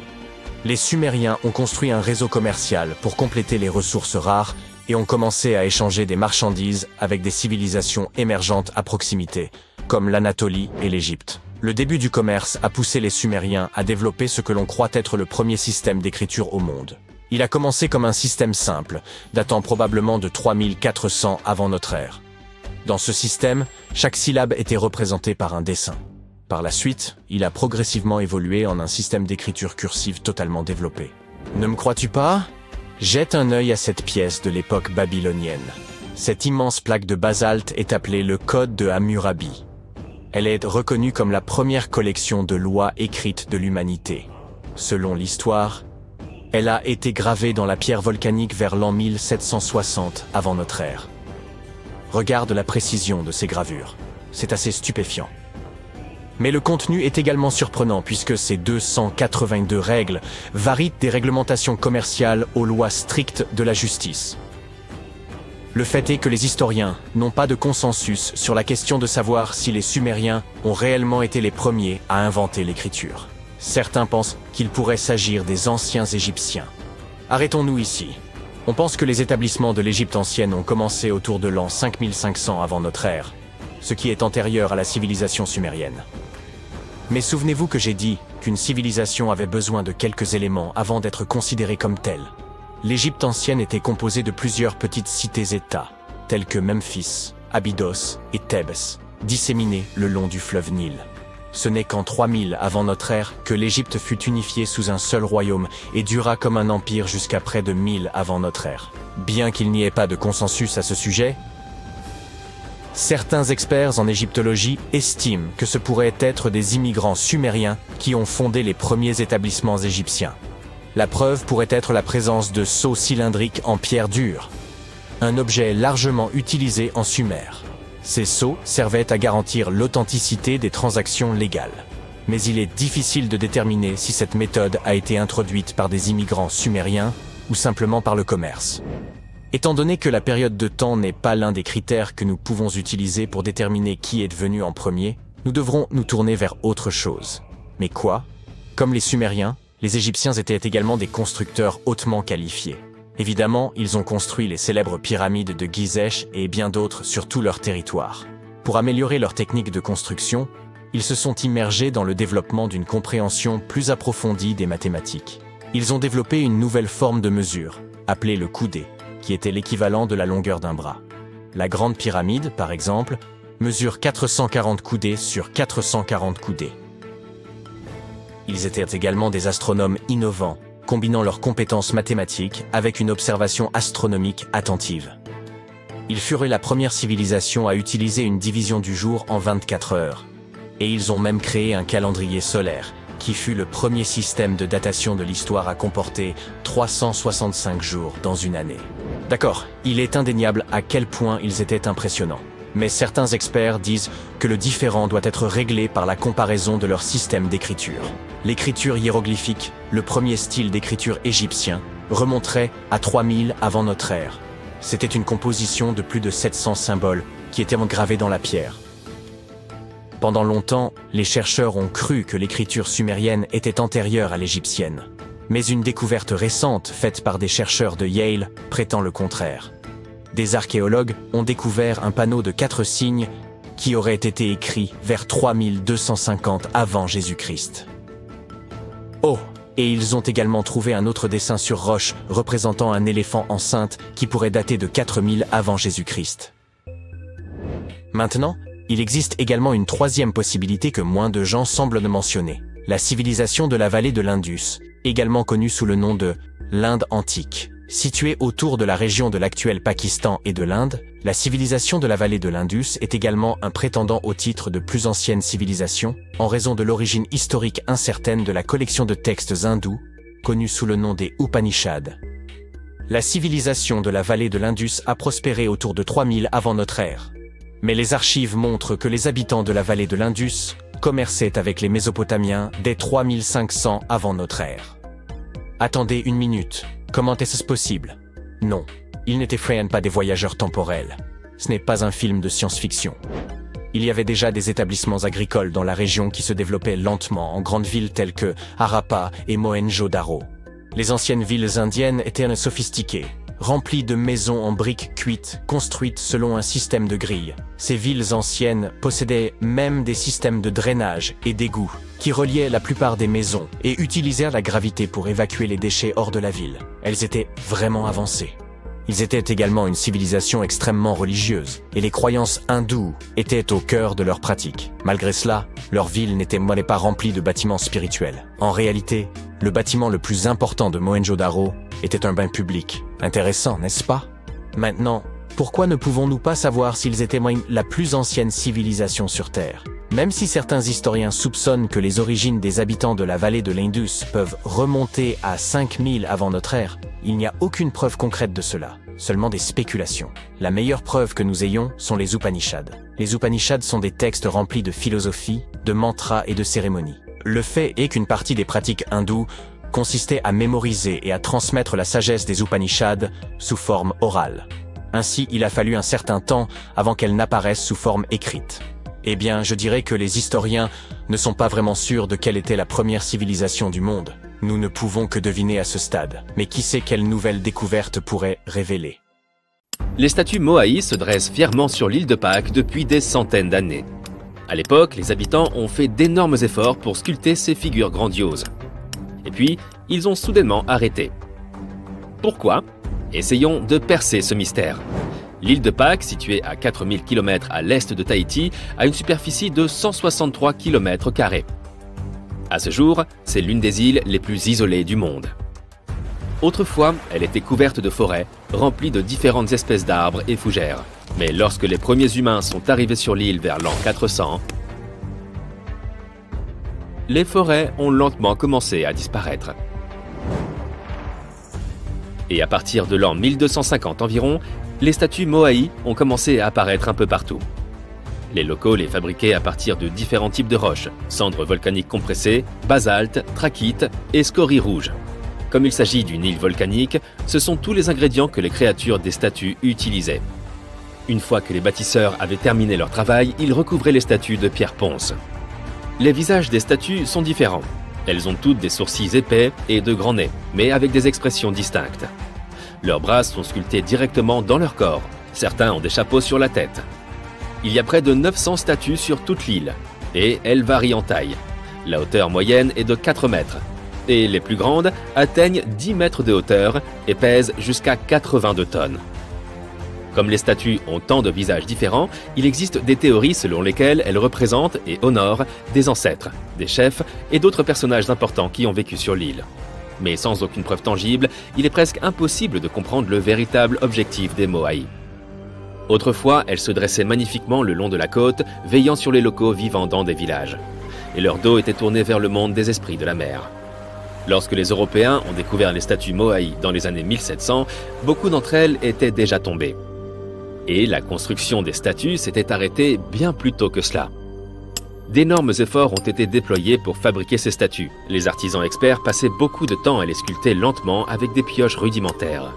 Les Sumériens ont construit un réseau commercial pour compléter les ressources rares et ont commencé à échanger des marchandises avec des civilisations émergentes à proximité, comme l'Anatolie et l'Égypte. Le début du commerce a poussé les Sumériens à développer ce que l'on croit être le premier système d'écriture au monde. Il a commencé comme un système simple, datant probablement de 3400 avant notre ère. Dans ce système, chaque syllabe était représentée par un dessin. Par la suite, il a progressivement évolué en un système d'écriture cursive totalement développé. Ne me crois-tu pas? Jette un œil à cette pièce de l'époque babylonienne. Cette immense plaque de basalte est appelée le Code de Hammurabi. Elle est reconnue comme la première collection de lois écrites de l'humanité. Selon l'histoire, elle a été gravée dans la pierre volcanique vers l'an 1760 avant notre ère. Regarde la précision de ces gravures. C'est assez stupéfiant. Mais le contenu est également surprenant puisque ces 282 règles varient des réglementations commerciales aux lois strictes de la justice. Le fait est que les historiens n'ont pas de consensus sur la question de savoir si les Sumériens ont réellement été les premiers à inventer l'écriture. Certains pensent qu'il pourrait s'agir des anciens Égyptiens. Arrêtons-nous ici. On pense que les établissements de l'Égypte ancienne ont commencé autour de l'an 5500 avant notre ère, ce qui est antérieur à la civilisation sumérienne. Mais souvenez-vous que j'ai dit qu'une civilisation avait besoin de quelques éléments avant d'être considérée comme telle. L'Égypte ancienne était composée de plusieurs petites cités-États, telles que Memphis, Abydos et Thèbes, disséminées le long du fleuve Nil. Ce n'est qu'en 3000 avant notre ère que l'Égypte fut unifiée sous un seul royaume et dura comme un empire jusqu'à près de 1000 avant notre ère. Bien qu'il n'y ait pas de consensus à ce sujet, certains experts en égyptologie estiment que ce pourrait être des immigrants sumériens qui ont fondé les premiers établissements égyptiens. La preuve pourrait être la présence de sceaux cylindriques en pierre dure, un objet largement utilisé en Sumer. Ces sceaux servaient à garantir l'authenticité des transactions légales. Mais il est difficile de déterminer si cette méthode a été introduite par des immigrants sumériens ou simplement par le commerce. Étant donné que la période de temps n'est pas l'un des critères que nous pouvons utiliser pour déterminer qui est venu en premier, nous devrons nous tourner vers autre chose. Mais quoi? Comme les Sumériens, les Égyptiens étaient également des constructeurs hautement qualifiés. Évidemment, ils ont construit les célèbres pyramides de Gizeh et bien d'autres sur tout leur territoire. Pour améliorer leur technique de construction, ils se sont immergés dans le développement d'une compréhension plus approfondie des mathématiques. Ils ont développé une nouvelle forme de mesure, appelée le coudé, qui était l'équivalent de la longueur d'un bras. La Grande Pyramide, par exemple, mesure 440 coudées sur 440 coudées. Ils étaient également des astronomes innovants, combinant leurs compétences mathématiques avec une observation astronomique attentive. Ils furent la première civilisation à utiliser une division du jour en 24 heures. Et ils ont même créé un calendrier solaire, qui fut le premier système de datation de l'histoire à comporter 365 jours dans une année. D'accord, il est indéniable à quel point ils étaient impressionnants. Mais certains experts disent que le différend doit être réglé par la comparaison de leur système d'écriture. L'écriture hiéroglyphique, le premier style d'écriture égyptien, remonterait à 3000 avant notre ère. C'était une composition de plus de 700 symboles qui étaient engravés dans la pierre. Pendant longtemps, les chercheurs ont cru que l'écriture sumérienne était antérieure à l'égyptienne. Mais une découverte récente faite par des chercheurs de Yale prétend le contraire. Des archéologues ont découvert un panneau de 4 signes qui aurait été écrit vers 3250 avant Jésus-Christ. Oh, et ils ont également trouvé un autre dessin sur roche représentant un éléphant enceinte qui pourrait dater de 4000 avant Jésus-Christ. Maintenant, il existe également une troisième possibilité que moins de gens semblent de mentionner, la civilisation de la vallée de l'Indus, également connue sous le nom de l'Inde antique. Située autour de la région de l'actuel Pakistan et de l'Inde, la civilisation de la vallée de l'Indus est également un prétendant au titre de plus ancienne civilisation, en raison de l'origine historique incertaine de la collection de textes hindous, connue sous le nom des Upanishads. La civilisation de la vallée de l'Indus a prospéré autour de 3000 avant notre ère. Mais les archives montrent que les habitants de la vallée de l'Indus commerçaient avec les Mésopotamiens dès 3500 avant notre ère. Attendez une minute. Comment est-ce possible? Non, ils n'étaient pas des voyageurs temporels. Ce n'est pas un film de science-fiction. Il y avait déjà des établissements agricoles dans la région qui se développaient lentement en grandes villes telles que Harappa et Mohenjo-Daro. Les anciennes villes indiennes étaient sophistiquées, remplies de maisons en briques cuites, construites selon un système de grilles. Ces villes anciennes possédaient même des systèmes de drainage et d'égouts qui reliaient la plupart des maisons et utilisaient la gravité pour évacuer les déchets hors de la ville. Elles étaient vraiment avancées. Ils étaient également une civilisation extrêmement religieuse, et les croyances hindoues étaient au cœur de leurs pratiques. Malgré cela, leur ville n'était pas remplie de bâtiments spirituels. En réalité, le bâtiment le plus important de Mohenjo-Daro était un bain public. Intéressant, n'est-ce pas? Maintenant, pourquoi ne pouvons-nous pas savoir s'ils étaient la plus ancienne civilisation sur Terre? Même si certains historiens soupçonnent que les origines des habitants de la vallée de l'Indus peuvent remonter à 5000 avant notre ère, il n'y a aucune preuve concrète de cela, seulement des spéculations. La meilleure preuve que nous ayons sont les Upanishads. Les Upanishads sont des textes remplis de philosophie, de mantras et de cérémonies. Le fait est qu'une partie des pratiques hindoues consistait à mémoriser et à transmettre la sagesse des Upanishads sous forme orale. Ainsi, il a fallu un certain temps avant qu'elles n'apparaissent sous forme écrite. Eh bien, je dirais que les historiens ne sont pas vraiment sûrs de quelle était la première civilisation du monde. Nous ne pouvons que deviner à ce stade. Mais qui sait quelle nouvelle découverte pourrait révéler? Les statues Moai se dressent fièrement sur l'île de Pâques depuis des centaines d'années. À l'époque, les habitants ont fait d'énormes efforts pour sculpter ces figures grandioses. Et puis, ils ont soudainement arrêté. Pourquoi? Essayons de percer ce mystère. L'île de Pâques, située à 4000 km à l'est de Tahiti, a une superficie de 163 km². À ce jour, c'est l'une des îles les plus isolées du monde. Autrefois, elle était couverte de forêts, remplies de différentes espèces d'arbres et fougères. Mais lorsque les premiers humains sont arrivés sur l'île vers l'an 400, les forêts ont lentement commencé à disparaître. Et à partir de l'an 1250 environ, les statues Moai ont commencé à apparaître un peu partout. Les locaux les fabriquaient à partir de différents types de roches, cendres volcaniques compressées, basalte, trachyte et scories rouges. Comme il s'agit d'une île volcanique, ce sont tous les ingrédients que les créatures des statues utilisaient. Une fois que les bâtisseurs avaient terminé leur travail, ils recouvraient les statues de pierre ponce. Les visages des statues sont différents. Elles ont toutes des sourcils épais et de grands nez, mais avec des expressions distinctes. Leurs bras sont sculptés directement dans leur corps. Certains ont des chapeaux sur la tête. Il y a près de 900 statues sur toute l'île, et elles varient en taille. La hauteur moyenne est de 4 mètres, et les plus grandes atteignent 10 mètres de hauteur et pèsent jusqu'à 82 tonnes. Comme les statues ont tant de visages différents, il existe des théories selon lesquelles elles représentent et honorent des ancêtres, des chefs et d'autres personnages importants qui ont vécu sur l'île. Mais sans aucune preuve tangible, il est presque impossible de comprendre le véritable objectif des Moai. Autrefois, elles se dressaient magnifiquement le long de la côte, veillant sur les locaux vivant dans des villages. Et leur dos était tourné vers le monde des esprits de la mer. Lorsque les Européens ont découvert les statues Moai dans les années 1700, beaucoup d'entre elles étaient déjà tombées. Et la construction des statues s'était arrêtée bien plus tôt que cela. D'énormes efforts ont été déployés pour fabriquer ces statues. Les artisans experts passaient beaucoup de temps à les sculpter lentement avec des pioches rudimentaires.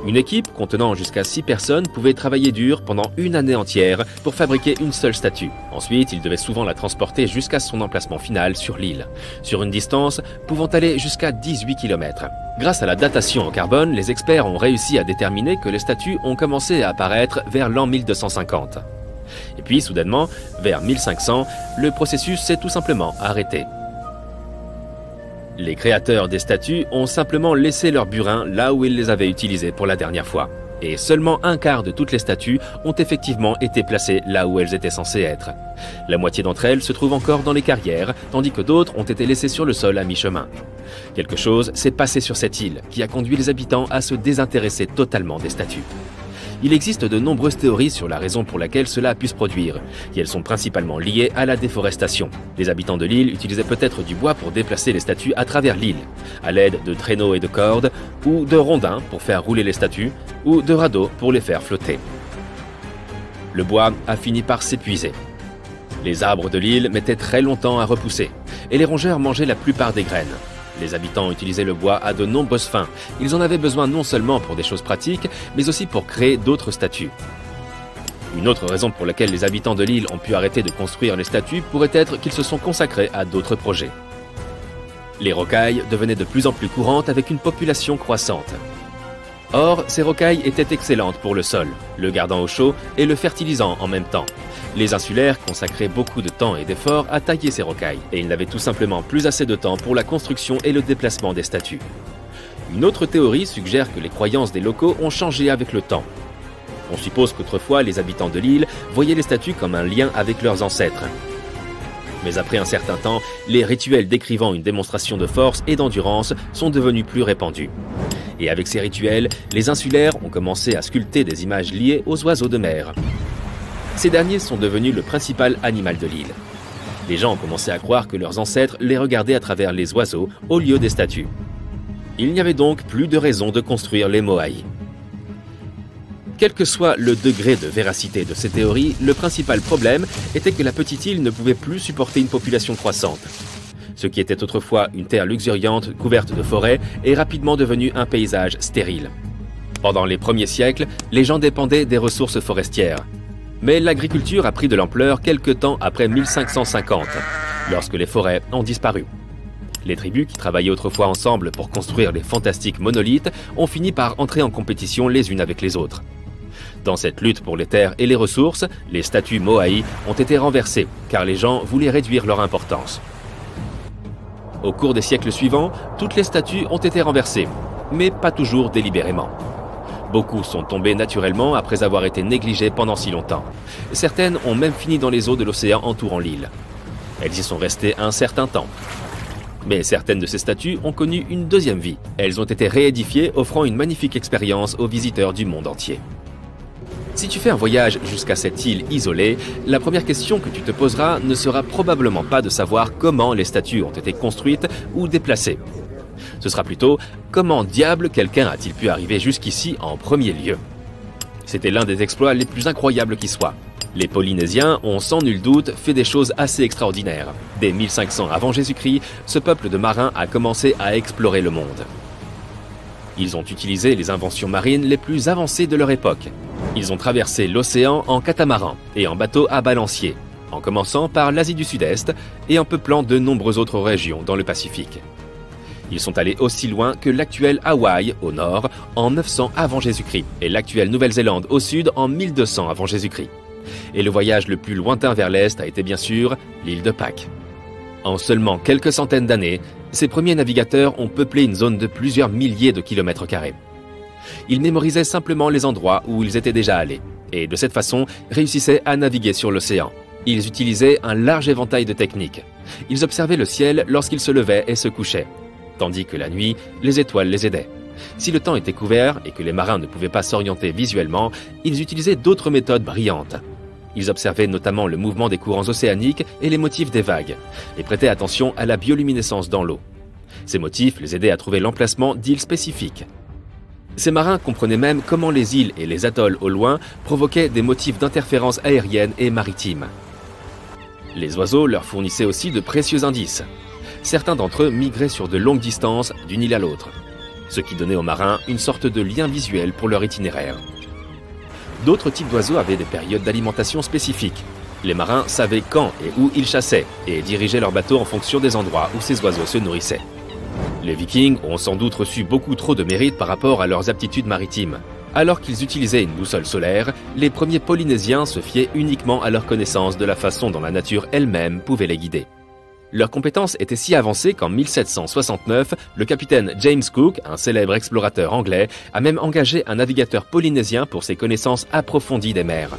Une équipe contenant jusqu'à 6 personnes pouvait travailler dur pendant une année entière pour fabriquer une seule statue. Ensuite, ils devaient souvent la transporter jusqu'à son emplacement final sur l'île, sur une distance pouvant aller jusqu'à 18 km. Grâce à la datation au carbone, les experts ont réussi à déterminer que les statues ont commencé à apparaître vers l'an 1250. Et puis, soudainement, vers 1500, le processus s'est tout simplement arrêté. Les créateurs des statues ont simplement laissé leurs burins là où ils les avaient utilisés pour la dernière fois. Et seulement un quart de toutes les statues ont effectivement été placées là où elles étaient censées être. La moitié d'entre elles se trouvent encore dans les carrières, tandis que d'autres ont été laissées sur le sol à mi-chemin. Quelque chose s'est passé sur cette île qui a conduit les habitants à se désintéresser totalement des statues. Il existe de nombreuses théories sur la raison pour laquelle cela a pu se produire, et elles sont principalement liées à la déforestation. Les habitants de l'île utilisaient peut-être du bois pour déplacer les statues à travers l'île, à l'aide de traîneaux et de cordes, ou de rondins pour faire rouler les statues, ou de radeaux pour les faire flotter. Le bois a fini par s'épuiser. Les arbres de l'île mettaient très longtemps à repousser, et les rongeurs mangeaient la plupart des graines. Les habitants utilisaient le bois à de nombreuses fins. Ils en avaient besoin non seulement pour des choses pratiques, mais aussi pour créer d'autres statues. Une autre raison pour laquelle les habitants de l'île ont pu arrêter de construire les statues pourrait être qu'ils se sont consacrés à d'autres projets. Les rocailles devenaient de plus en plus courantes avec une population croissante. Or, ces rocailles étaient excellentes pour le sol, le gardant au chaud et le fertilisant en même temps. Les insulaires consacraient beaucoup de temps et d'efforts à tailler ces rocailles, et ils n'avaient tout simplement plus assez de temps pour la construction et le déplacement des statues. Une autre théorie suggère que les croyances des locaux ont changé avec le temps. On suppose qu'autrefois, les habitants de l'île voyaient les statues comme un lien avec leurs ancêtres. Mais après un certain temps, les rituels décrivant une démonstration de force et d'endurance sont devenus plus répandus. Et avec ces rituels, les insulaires ont commencé à sculpter des images liées aux oiseaux de mer. Ces derniers sont devenus le principal animal de l'île. Les gens ont commencé à croire que leurs ancêtres les regardaient à travers les oiseaux au lieu des statues. Il n'y avait donc plus de raison de construire les Moai. Quel que soit le degré de véracité de ces théories, le principal problème était que la petite île ne pouvait plus supporter une population croissante. Ce qui était autrefois une terre luxuriante couverte de forêts est rapidement devenu un paysage stérile. Pendant les premiers siècles, les gens dépendaient des ressources forestières. Mais l'agriculture a pris de l'ampleur quelque temps après 1550, lorsque les forêts ont disparu. Les tribus qui travaillaient autrefois ensemble pour construire les fantastiques monolithes ont fini par entrer en compétition les unes avec les autres. Dans cette lutte pour les terres et les ressources, les statues Moai ont été renversées, car les gens voulaient réduire leur importance. Au cours des siècles suivants, toutes les statues ont été renversées, mais pas toujours délibérément. Beaucoup sont tombées naturellement après avoir été négligées pendant si longtemps. Certaines ont même fini dans les eaux de l'océan entourant l'île. Elles y sont restées un certain temps. Mais certaines de ces statues ont connu une deuxième vie. Elles ont été réédifiées, offrant une magnifique expérience aux visiteurs du monde entier. Si tu fais un voyage jusqu'à cette île isolée, la première question que tu te poseras ne sera probablement pas de savoir comment les statues ont été construites ou déplacées. Ce sera plutôt comment diable quelqu'un a-t-il pu arriver jusqu'ici en premier lieu. C'était l'un des exploits les plus incroyables qui soient. Les Polynésiens ont sans nul doute fait des choses assez extraordinaires. Dès 1500 avant Jésus-Christ, ce peuple de marins a commencé à explorer le monde. Ils ont utilisé les inventions marines les plus avancées de leur époque. Ils ont traversé l'océan en catamaran et en bateau à balancier, en commençant par l'Asie du Sud-Est et en peuplant de nombreuses autres régions dans le Pacifique. Ils sont allés aussi loin que l'actuel Hawaï au nord en 900 avant Jésus-Christ et l'actuelle Nouvelle-Zélande au sud en 1200 avant Jésus-Christ. Et le voyage le plus lointain vers l'est a été bien sûr l'île de Pâques. En seulement quelques centaines d'années, ces premiers navigateurs ont peuplé une zone de plusieurs milliers de kilomètres carrés. Ils mémorisaient simplement les endroits où ils étaient déjà allés et de cette façon réussissaient à naviguer sur l'océan. Ils utilisaient un large éventail de techniques. Ils observaient le ciel lorsqu'il se levait et se couchait, tandis que la nuit, les étoiles les aidaient. Si le temps était couvert et que les marins ne pouvaient pas s'orienter visuellement, ils utilisaient d'autres méthodes brillantes. Ils observaient notamment le mouvement des courants océaniques et les motifs des vagues, et prêtaient attention à la bioluminescence dans l'eau. Ces motifs les aidaient à trouver l'emplacement d'îles spécifiques. Ces marins comprenaient même comment les îles et les atolls au loin provoquaient des motifs d'interférence aérienne et maritime. Les oiseaux leur fournissaient aussi de précieux indices. Certains d'entre eux migraient sur de longues distances d'une île à l'autre, ce qui donnait aux marins une sorte de lien visuel pour leur itinéraire. D'autres types d'oiseaux avaient des périodes d'alimentation spécifiques. Les marins savaient quand et où ils chassaient et dirigeaient leurs bateaux en fonction des endroits où ces oiseaux se nourrissaient. Les Vikings ont sans doute reçu beaucoup trop de mérite par rapport à leurs aptitudes maritimes. Alors qu'ils utilisaient une boussole solaire, les premiers Polynésiens se fiaient uniquement à leur connaissance de la façon dont la nature elle-même pouvait les guider. Leurs compétences étaient si avancées qu'en 1769, le capitaine James Cook, un célèbre explorateur anglais, a même engagé un navigateur polynésien pour ses connaissances approfondies des mers.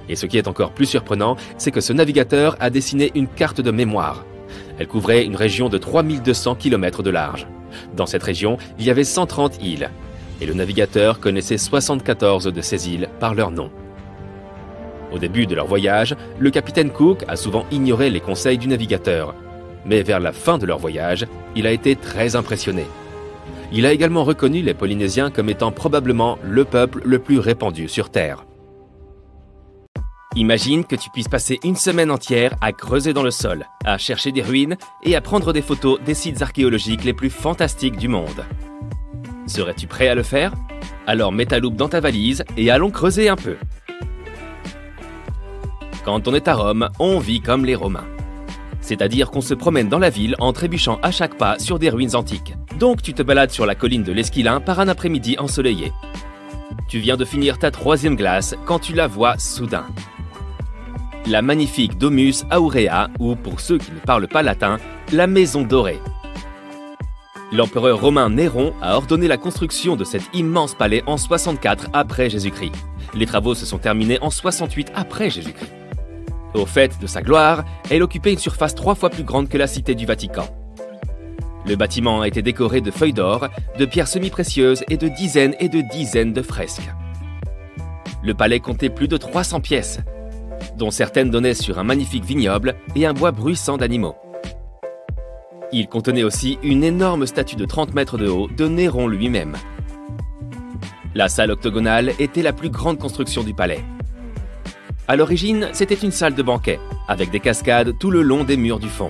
Et ce qui est encore plus surprenant, c'est que ce navigateur a dessiné une carte de mémoire. Elle couvrait une région de 3200 km de large. Dans cette région, il y avait 130 îles, et le navigateur connaissait 74 de ces îles par leur nom. Au début de leur voyage, le capitaine Cook a souvent ignoré les conseils du navigateur. Mais vers la fin de leur voyage, il a été très impressionné. Il a également reconnu les Polynésiens comme étant probablement le peuple le plus répandu sur Terre. Imagine que tu puisses passer une semaine entière à creuser dans le sol, à chercher des ruines et à prendre des photos des sites archéologiques les plus fantastiques du monde. Serais-tu prêt à le faire? Alors mets ta loupe dans ta valise et allons creuser un peu. Quand on est à Rome, on vit comme les Romains. C'est-à-dire qu'on se promène dans la ville en trébuchant à chaque pas sur des ruines antiques. Donc tu te balades sur la colline de l'Esquilin par un après-midi ensoleillé. Tu viens de finir ta 3e glace quand tu la vois soudain. La magnifique Domus Aurea, ou pour ceux qui ne parlent pas latin, la maison dorée. L'empereur romain Néron a ordonné la construction de cet immense palais en 64 après Jésus-Christ. Les travaux se sont terminés en 68 après Jésus-Christ. Au fait de sa gloire, elle occupait une surface 3 fois plus grande que la cité du Vatican. Le bâtiment a été décoré de feuilles d'or, de pierres semi-précieuses et de dizaines de fresques. Le palais comptait plus de 300 pièces, dont certaines donnaient sur un magnifique vignoble et un bois bruissant d'animaux. Il contenait aussi une énorme statue de 30 mètres de haut de Néron lui-même. La salle octogonale était la plus grande construction du palais. À l'origine, c'était une salle de banquet, avec des cascades tout le long des murs du fond.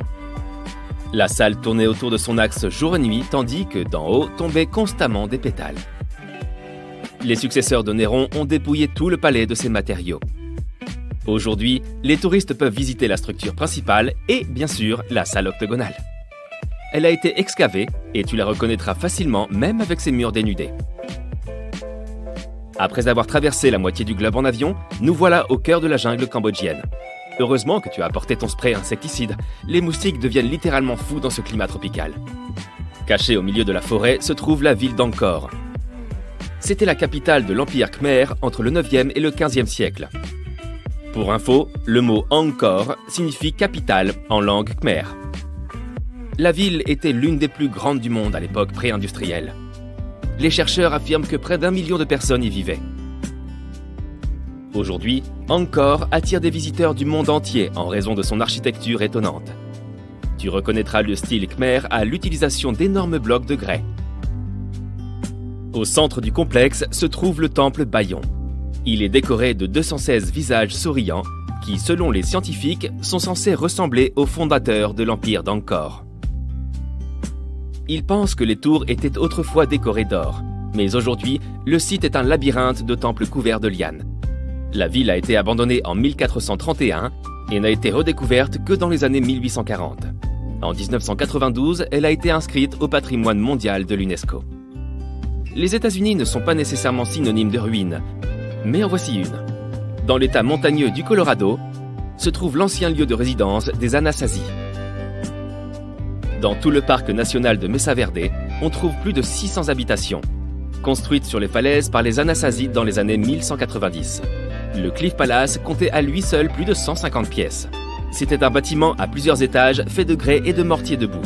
La salle tournait autour de son axe jour et nuit, tandis que d'en haut tombaient constamment des pétales. Les successeurs de Néron ont dépouillé tout le palais de ses matériaux. Aujourd'hui, les touristes peuvent visiter la structure principale et, bien sûr, la salle octogonale. Elle a été excavée et tu la reconnaîtras facilement même avec ses murs dénudés. Après avoir traversé la moitié du globe en avion, nous voilà au cœur de la jungle cambodgienne. Heureusement que tu as apporté ton spray insecticide. Les moustiques deviennent littéralement fous dans ce climat tropical. Cachée au milieu de la forêt se trouve la ville d'Angkor. C'était la capitale de l'Empire Khmer entre le 9e et le 15e siècle. Pour info, le mot Angkor signifie capitale en langue khmer. La ville était l'une des plus grandes du monde à l'époque pré-industrielle. Les chercheurs affirment que près d'1 million de personnes y vivaient. Aujourd'hui, Angkor attire des visiteurs du monde entier en raison de son architecture étonnante. Tu reconnaîtras le style khmer à l'utilisation d'énormes blocs de grès. Au centre du complexe se trouve le temple Bayon. Il est décoré de 216 visages souriants qui, selon les scientifiques, sont censés ressembler aux fondateurs de l'empire d'Angkor. Ils pensent que les tours étaient autrefois décorées d'or, mais aujourd'hui, le site est un labyrinthe de temples couverts de lianes. La ville a été abandonnée en 1431 et n'a été redécouverte que dans les années 1840. En 1992, elle a été inscrite au patrimoine mondial de l'UNESCO. Les États-Unis ne sont pas nécessairement synonymes de ruines, mais en voici une. Dans l'état montagneux du Colorado, se trouve l'ancien lieu de résidence des Anasazi. Dans tout le parc national de Mesa Verde, on trouve plus de 600 habitations, construites sur les falaises par les Anasazi dans les années 1190. Le Cliff Palace comptait à lui seul plus de 150 pièces. C'était un bâtiment à plusieurs étages fait de grès et de mortier de boue.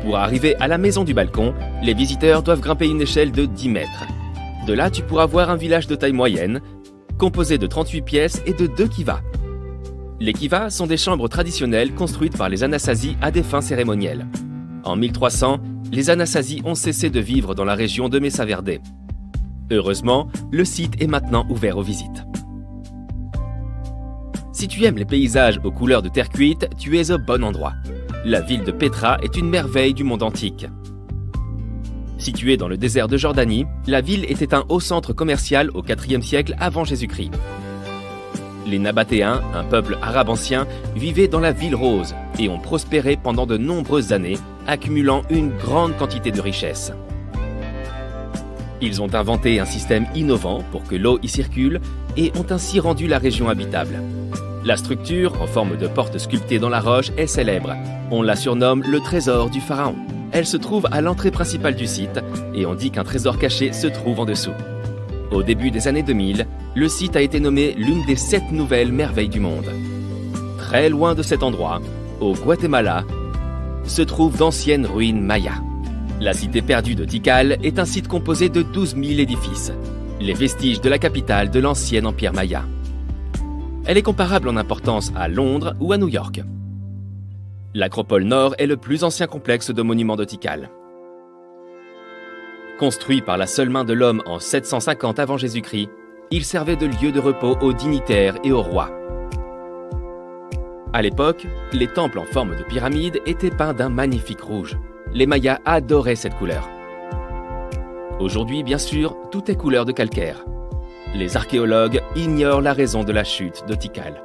Pour arriver à la maison du balcon, les visiteurs doivent grimper une échelle de 10 mètres. De là, tu pourras voir un village de taille moyenne, composé de 38 pièces et de 2 kivas. Les kivas sont des chambres traditionnelles construites par les Anasazi à des fins cérémonielles. En 1300, les Anasazi ont cessé de vivre dans la région de Mesa Verde. Heureusement, le site est maintenant ouvert aux visites. Si tu aimes les paysages aux couleurs de terre cuite, tu es au bon endroit. La ville de Petra est une merveille du monde antique. Située dans le désert de Jordanie, la ville était un haut centre commercial au IVe siècle avant Jésus-Christ. Les Nabatéens, un peuple arabe ancien, vivaient dans la ville rose et ont prospéré pendant de nombreuses années, accumulant une grande quantité de richesses. Ils ont inventé un système innovant pour que l'eau y circule et ont ainsi rendu la région habitable. La structure, en forme de porte sculptée dans la roche, est célèbre. On la surnomme le trésor du pharaon. Elle se trouve à l'entrée principale du site et on dit qu'un trésor caché se trouve en dessous. Au début des années 2000, le site a été nommé l'une des 7 nouvelles merveilles du monde. Très loin de cet endroit, au Guatemala, se trouvent d'anciennes ruines mayas. La cité perdue de Tikal est un site composé de 12 000 édifices, les vestiges de la capitale de l'ancien empire maya. Elle est comparable en importance à Londres ou à New York. L'Acropole Nord est le plus ancien complexe de monuments de Tikal. Construit par la seule main de l'homme en 750 avant Jésus-Christ, il servait de lieu de repos aux dignitaires et aux rois. À l'époque, les temples en forme de pyramide étaient peints d'un magnifique rouge. Les Mayas adoraient cette couleur. Aujourd'hui, bien sûr, tout est couleur de calcaire. Les archéologues ignorent la raison de la chute de Tikal.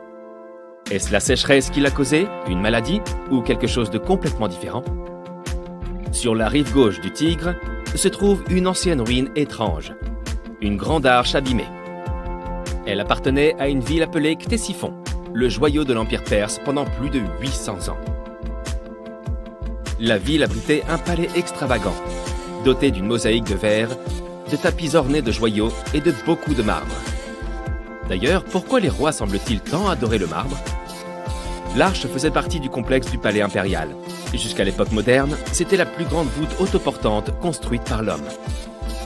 Est-ce la sécheresse qui l'a causée, une maladie ou quelque chose de complètement différent? Sur la rive gauche du Tigre se trouve une ancienne ruine étrange, une grande arche abîmée. Elle appartenait à une ville appelée Ctésiphon, le joyau de l'Empire perse pendant plus de 800 ans. La ville abritait un palais extravagant, doté d'une mosaïque de verre, de tapis ornés de joyaux et de beaucoup de marbre. D'ailleurs, pourquoi les rois semblent-ils tant adorer le marbre? L'arche faisait partie du complexe du palais impérial. Jusqu'à l'époque moderne, c'était la plus grande voûte autoportante construite par l'homme.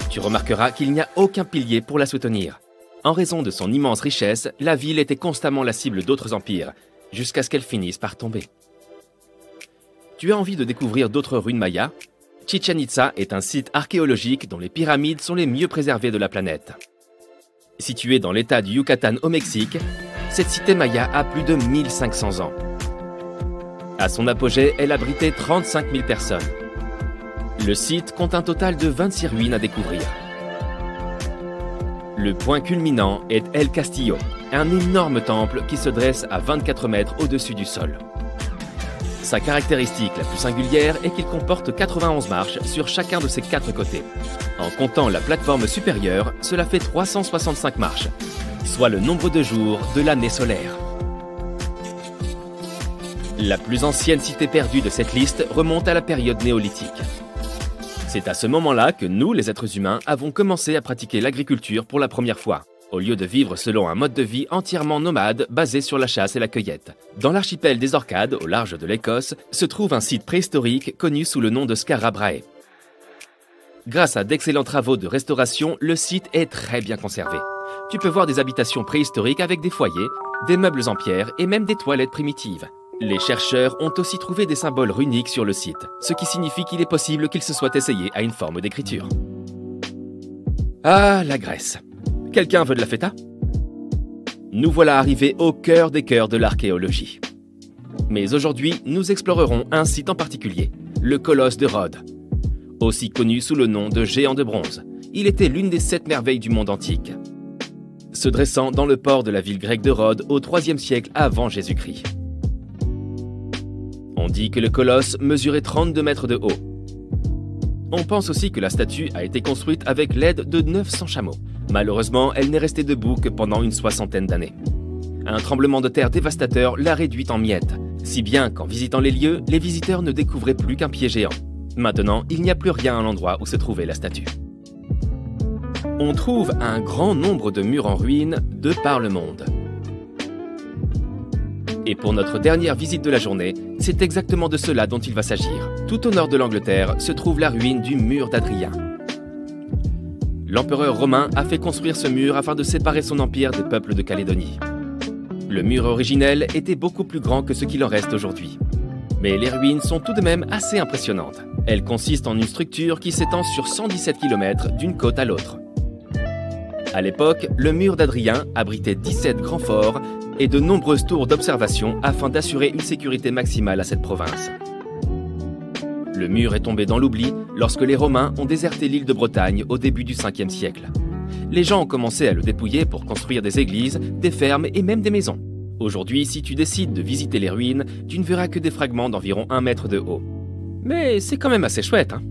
Tu remarqueras qu'il n'y a aucun pilier pour la soutenir. En raison de son immense richesse, la ville était constamment la cible d'autres empires, jusqu'à ce qu'elle finisse par tomber. Tu as envie de découvrir d'autres ruines mayas? Chichén Itzá est un site archéologique dont les pyramides sont les mieux préservées de la planète. Située dans l'état du Yucatan au Mexique, cette cité maya a plus de 1500 ans. À son apogée, elle abritait 35 000 personnes. Le site compte un total de 26 ruines à découvrir. Le point culminant est El Castillo, un énorme temple qui se dresse à 24 mètres au-dessus du sol. Sa caractéristique la plus singulière est qu'il comporte 91 marches sur chacun de ses 4 côtés. En comptant la plateforme supérieure, cela fait 365 marches, soit le nombre de jours de l'année solaire. La plus ancienne cité perdue de cette liste remonte à la période néolithique. C'est à ce moment-là que nous, les êtres humains, avons commencé à pratiquer l'agriculture pour la première fois, au lieu de vivre selon un mode de vie entièrement nomade basé sur la chasse et la cueillette. Dans l'archipel des Orcades, au large de l'Écosse, se trouve un site préhistorique connu sous le nom de Skara Brae. Grâce à d'excellents travaux de restauration, le site est très bien conservé. Tu peux voir des habitations préhistoriques avec des foyers, des meubles en pierre et même des toilettes primitives. Les chercheurs ont aussi trouvé des symboles runiques sur le site, ce qui signifie qu'il est possible qu'ils se soient essayés à une forme d'écriture. Ah, la Grèce. Quelqu'un veut de la feta? Nous voilà arrivés au cœur des cœurs de l'archéologie. Mais aujourd'hui, nous explorerons un site en particulier, le colosse de Rhodes. Aussi connu sous le nom de géant de bronze, il était l'une des 7 merveilles du monde antique. se dressant dans le port de la ville grecque de Rhodes au IIIe siècle avant Jésus-Christ. On dit que le colosse mesurait 32 mètres de haut. On pense aussi que la statue a été construite avec l'aide de 900 chameaux. Malheureusement, elle n'est restée debout que pendant une 60aine d'années. Un tremblement de terre dévastateur l'a réduite en miettes, si bien qu'en visitant les lieux, les visiteurs ne découvraient plus qu'un pied géant. Maintenant, il n'y a plus rien à l'endroit où se trouvait la statue. On trouve un grand nombre de murs en ruine de par le monde. Et pour notre dernière visite de la journée, c'est exactement de cela dont il va s'agir. Tout au nord de l'Angleterre se trouve la ruine du mur d'Adrien. L'empereur romain a fait construire ce mur afin de séparer son empire des peuples de Calédonie. Le mur originel était beaucoup plus grand que ce qu'il en reste aujourd'hui. Mais les ruines sont tout de même assez impressionnantes. Elles consistent en une structure qui s'étend sur 117 km d'une côte à l'autre. À l'époque, le mur d'Adrien abritait 17 grands forts et de nombreuses tours d'observation afin d'assurer une sécurité maximale à cette province. Le mur est tombé dans l'oubli lorsque les Romains ont déserté l'île de Bretagne au début du 5e siècle. Les gens ont commencé à le dépouiller pour construire des églises, des fermes et même des maisons. Aujourd'hui, si tu décides de visiter les ruines, tu ne verras que des fragments d'environ 1 mètre de haut. Mais c'est quand même assez chouette, hein?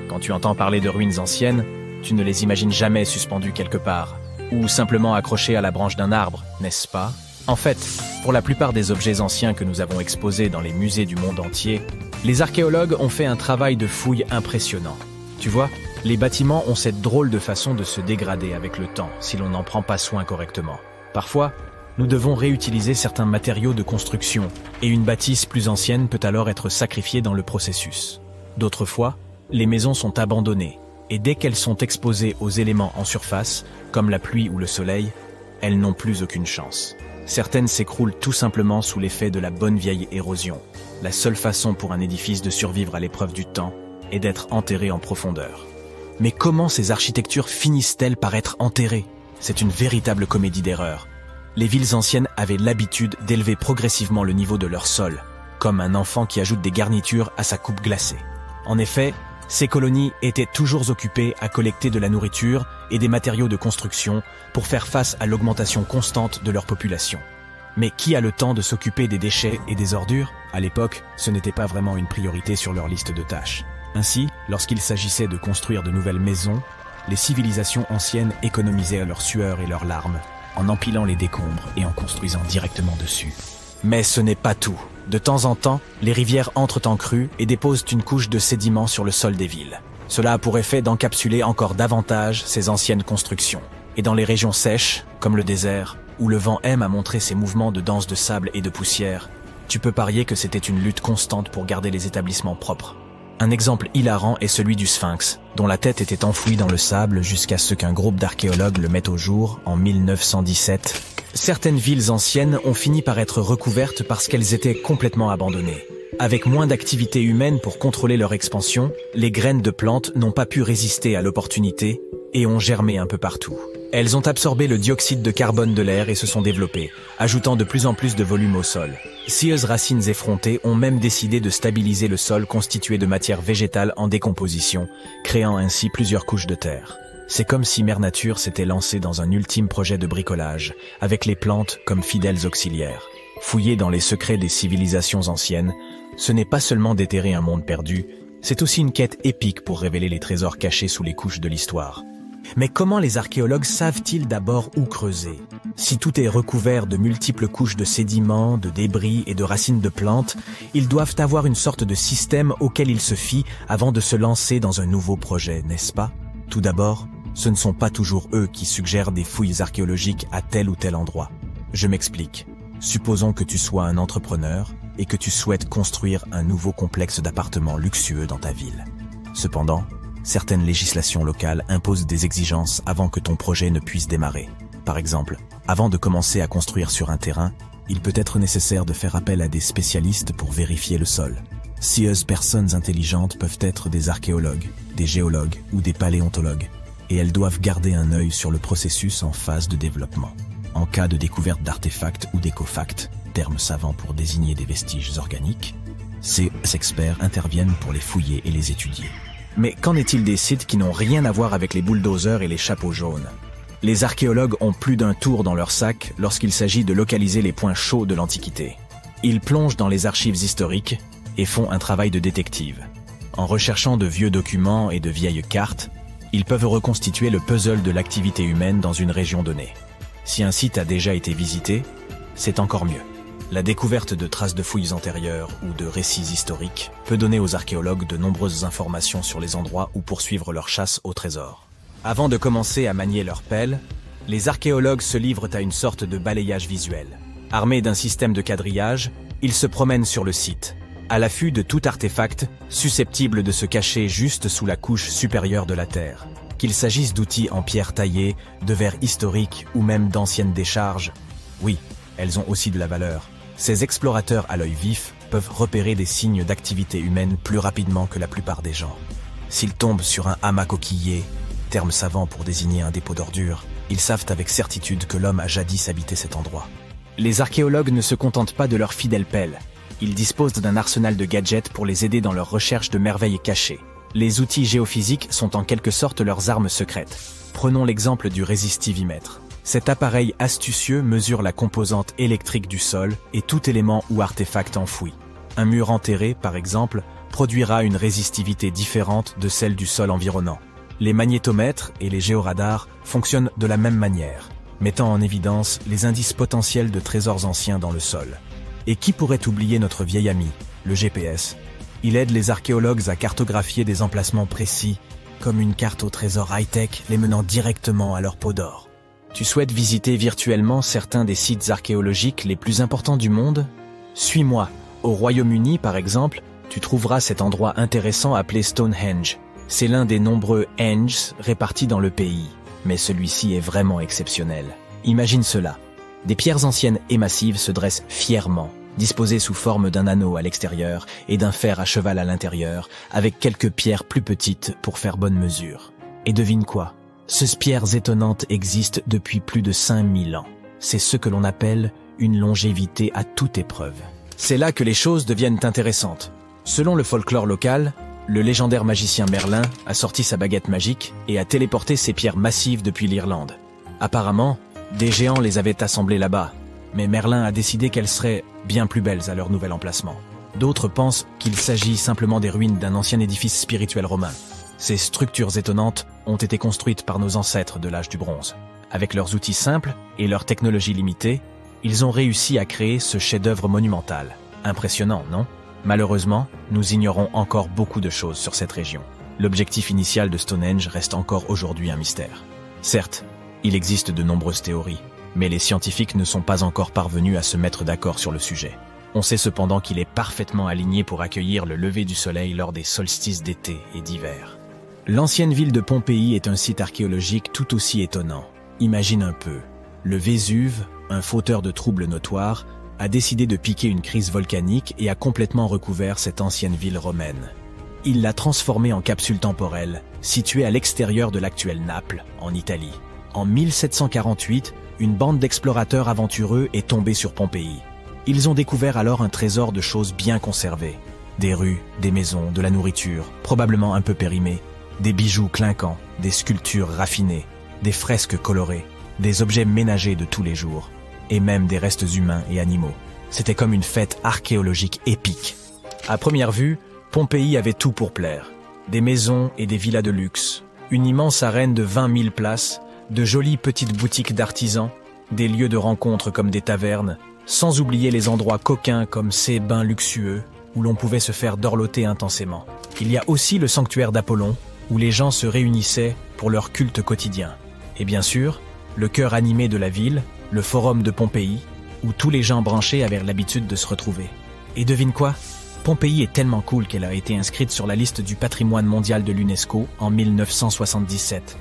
Quand tu entends parler de ruines anciennes, tu ne les imagines jamais suspendues quelque part, ou simplement accrochées à la branche d'un arbre, n'est-ce pas? En fait, pour la plupart des objets anciens que nous avons exposés dans les musées du monde entier, les archéologues ont fait un travail de fouille impressionnant. Tu vois, les bâtiments ont cette drôle de façon de se dégrader avec le temps si l'on n'en prend pas soin correctement. Parfois, nous devons réutiliser certains matériaux de construction, et une bâtisse plus ancienne peut alors être sacrifiée dans le processus. D'autres fois, les maisons sont abandonnées, et dès qu'elles sont exposées aux éléments en surface, comme la pluie ou le soleil, elles n'ont plus aucune chance. Certaines s'écroulent tout simplement sous l'effet de la bonne vieille érosion. La seule façon pour un édifice de survivre à l'épreuve du temps est d'être enterré en profondeur. Mais comment ces architectures finissent-elles par être enterrées? C'est une véritable comédie d'erreurs. Les villes anciennes avaient l'habitude d'élever progressivement le niveau de leur sol, comme un enfant qui ajoute des garnitures à sa coupe glacée. En effet, ces colonies étaient toujours occupées à collecter de la nourriture et des matériaux de construction pour faire face à l'augmentation constante de leur population. Mais qui a le temps de s'occuper des déchets et des ordures? À l'époque, ce n'était pas vraiment une priorité sur leur liste de tâches. Ainsi, lorsqu'il s'agissait de construire de nouvelles maisons, les civilisations anciennes économisaient leur sueur et leurs larmes, en empilant les décombres et en construisant directement dessus. Mais ce n'est pas tout. De temps en temps, les rivières entrent en crue et déposent une couche de sédiments sur le sol des villes. Cela a pour effet d'encapsuler encore davantage ces anciennes constructions. Et dans les régions sèches, comme le désert, où le vent aime à montrer ses mouvements de danse de sable et de poussière, tu peux parier que c'était une lutte constante pour garder les établissements propres. Un exemple hilarant est celui du Sphinx, dont la tête était enfouie dans le sable jusqu'à ce qu'un groupe d'archéologues le mette au jour en 1917. Certaines villes anciennes ont fini par être recouvertes parce qu'elles étaient complètement abandonnées. Avec moins d'activité humaine pour contrôler leur expansion, les graines de plantes n'ont pas pu résister à l'opportunité et ont germé un peu partout. Elles ont absorbé le dioxyde de carbone de l'air et se sont développées, ajoutant de plus en plus de volume au sol. Scieuses racines effrontées ont même décidé de stabiliser le sol constitué de matière végétale en décomposition, créant ainsi plusieurs couches de terre. C'est comme si Mère Nature s'était lancée dans un ultime projet de bricolage, avec les plantes comme fidèles auxiliaires. Fouiller dans les secrets des civilisations anciennes, ce n'est pas seulement déterrer un monde perdu, c'est aussi une quête épique pour révéler les trésors cachés sous les couches de l'histoire. Mais comment les archéologues savent-ils d'abord où creuser? Si tout est recouvert de multiples couches de sédiments, de débris et de racines de plantes, ils doivent avoir une sorte de système auquel ils se fient avant de se lancer dans un nouveau projet, n'est-ce pas? Tout d'abord, ce ne sont pas toujours eux qui suggèrent des fouilles archéologiques à tel ou tel endroit. Je m'explique. Supposons que tu sois un entrepreneur et que tu souhaites construire un nouveau complexe d'appartements luxueux dans ta ville. Cependant, certaines législations locales imposent des exigences avant que ton projet ne puisse démarrer. Par exemple, avant de commencer à construire sur un terrain, il peut être nécessaire de faire appel à des spécialistes pour vérifier le sol. Scieuses personnes intelligentes peuvent être des archéologues, des géologues ou des paléontologues, et elles doivent garder un œil sur le processus en phase de développement. En cas de découverte d'artefacts ou d'écofacts, termes savants pour désigner des vestiges organiques, ces experts interviennent pour les fouiller et les étudier. Mais qu'en est-il des sites qui n'ont rien à voir avec les bulldozers et les chapeaux jaunes? Les archéologues ont plus d'un tour dans leur sac lorsqu'il s'agit de localiser les points chauds de l'Antiquité. Ils plongent dans les archives historiques et font un travail de détective. En recherchant de vieux documents et de vieilles cartes, ils peuvent reconstituer le puzzle de l'activité humaine dans une région donnée. Si un site a déjà été visité, c'est encore mieux. La découverte de traces de fouilles antérieures ou de récits historiques peut donner aux archéologues de nombreuses informations sur les endroits où poursuivre leur chasse au trésor. Avant de commencer à manier leur pelle, les archéologues se livrent à une sorte de balayage visuel. Armés d'un système de quadrillage, ils se promènent sur le site, à l'affût de tout artefact susceptible de se cacher juste sous la couche supérieure de la terre. Qu'il s'agisse d'outils en pierre taillée, de verres historiques ou même d'anciennes décharges, oui, elles ont aussi de la valeur. Ces explorateurs à l'œil vif peuvent repérer des signes d'activité humaine plus rapidement que la plupart des gens. S'ils tombent sur un hamac coquillé, terme savant pour désigner un dépôt d'ordures, ils savent avec certitude que l'homme a jadis habité cet endroit. Les archéologues ne se contentent pas de leur fidèle pelle. Ils disposent d'un arsenal de gadgets pour les aider dans leur recherche de merveilles cachées. Les outils géophysiques sont en quelque sorte leurs armes secrètes. Prenons l'exemple du résistivimètre. Cet appareil astucieux mesure la composante électrique du sol et tout élément ou artefact enfoui. Un mur enterré, par exemple, produira une résistivité différente de celle du sol environnant. Les magnétomètres et les géoradars fonctionnent de la même manière, mettant en évidence les indices potentiels de trésors anciens dans le sol. Et qui pourrait oublier notre vieil ami, le GPS? Il aide les archéologues à cartographier des emplacements précis, comme une carte au trésor high-tech les menant directement à leur peau d'or. Tu souhaites visiter virtuellement certains des sites archéologiques les plus importants du monde? Suis-moi. Au Royaume-Uni, par exemple, tu trouveras cet endroit intéressant appelé Stonehenge. C'est l'un des nombreux Henges répartis dans le pays, mais celui-ci est vraiment exceptionnel. Imagine cela. Des pierres anciennes et massives se dressent fièrement, disposées sous forme d'un anneau à l'extérieur et d'un fer à cheval à l'intérieur, avec quelques pierres plus petites pour faire bonne mesure. Et devine quoi? Ces pierres étonnantes existent depuis plus de 5000 ans. C'est ce que l'on appelle une longévité à toute épreuve. C'est là que les choses deviennent intéressantes. Selon le folklore local, le légendaire magicien Merlin a sorti sa baguette magique et a téléporté ces pierres massives depuis l'Irlande. Apparemment, des géants les avaient assemblées là-bas, mais Merlin a décidé qu'elles seraient bien plus belles à leur nouvel emplacement. D'autres pensent qu'il s'agit simplement des ruines d'un ancien édifice spirituel romain. Ces structures étonnantes ont été construites par nos ancêtres de l'âge du bronze. Avec leurs outils simples et leur technologie limitée, ils ont réussi à créer ce chef-d'œuvre monumental. Impressionnant, non? Malheureusement, nous ignorons encore beaucoup de choses sur cette région. L'objectif initial de Stonehenge reste encore aujourd'hui un mystère. Certes, il existe de nombreuses théories, mais les scientifiques ne sont pas encore parvenus à se mettre d'accord sur le sujet. On sait cependant qu'il est parfaitement aligné pour accueillir le lever du soleil lors des solstices d'été et d'hiver. L'ancienne ville de Pompéi est un site archéologique tout aussi étonnant. Imagine un peu, le Vésuve, un fauteur de troubles notoires, a décidé de piquer une crise volcanique et a complètement recouvert cette ancienne ville romaine. Il l'a transformée en capsule temporelle, située à l'extérieur de l'actuelle Naples, en Italie. En 1748, une bande d'explorateurs aventureux est tombée sur Pompéi. Ils ont découvert alors un trésor de choses bien conservées. Des rues, des maisons, de la nourriture, probablement un peu périmée, des bijoux clinquants, des sculptures raffinées, des fresques colorées, des objets ménagers de tous les jours, et même des restes humains et animaux. C'était comme une fête archéologique épique. À première vue, Pompéi avait tout pour plaire. Des maisons et des villas de luxe, une immense arène de 20 000 places, de jolies petites boutiques d'artisans, des lieux de rencontre comme des tavernes, sans oublier les endroits coquins comme ces bains luxueux, où l'on pouvait se faire dorloter intensément. Il y a aussi le sanctuaire d'Apollon, où les gens se réunissaient pour leur culte quotidien. Et bien sûr, le cœur animé de la ville, le forum de Pompéi, où tous les gens branchés avaient l'habitude de se retrouver. Et devine quoi? Pompéi est tellement cool qu'elle a été inscrite sur la liste du patrimoine mondial de l'UNESCO en 1977.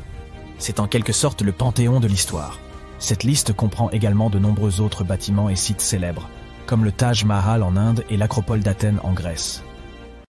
C'est en quelque sorte le panthéon de l'histoire. Cette liste comprend également de nombreux autres bâtiments et sites célèbres, comme le Taj Mahal en Inde et l'Acropole d'Athènes en Grèce.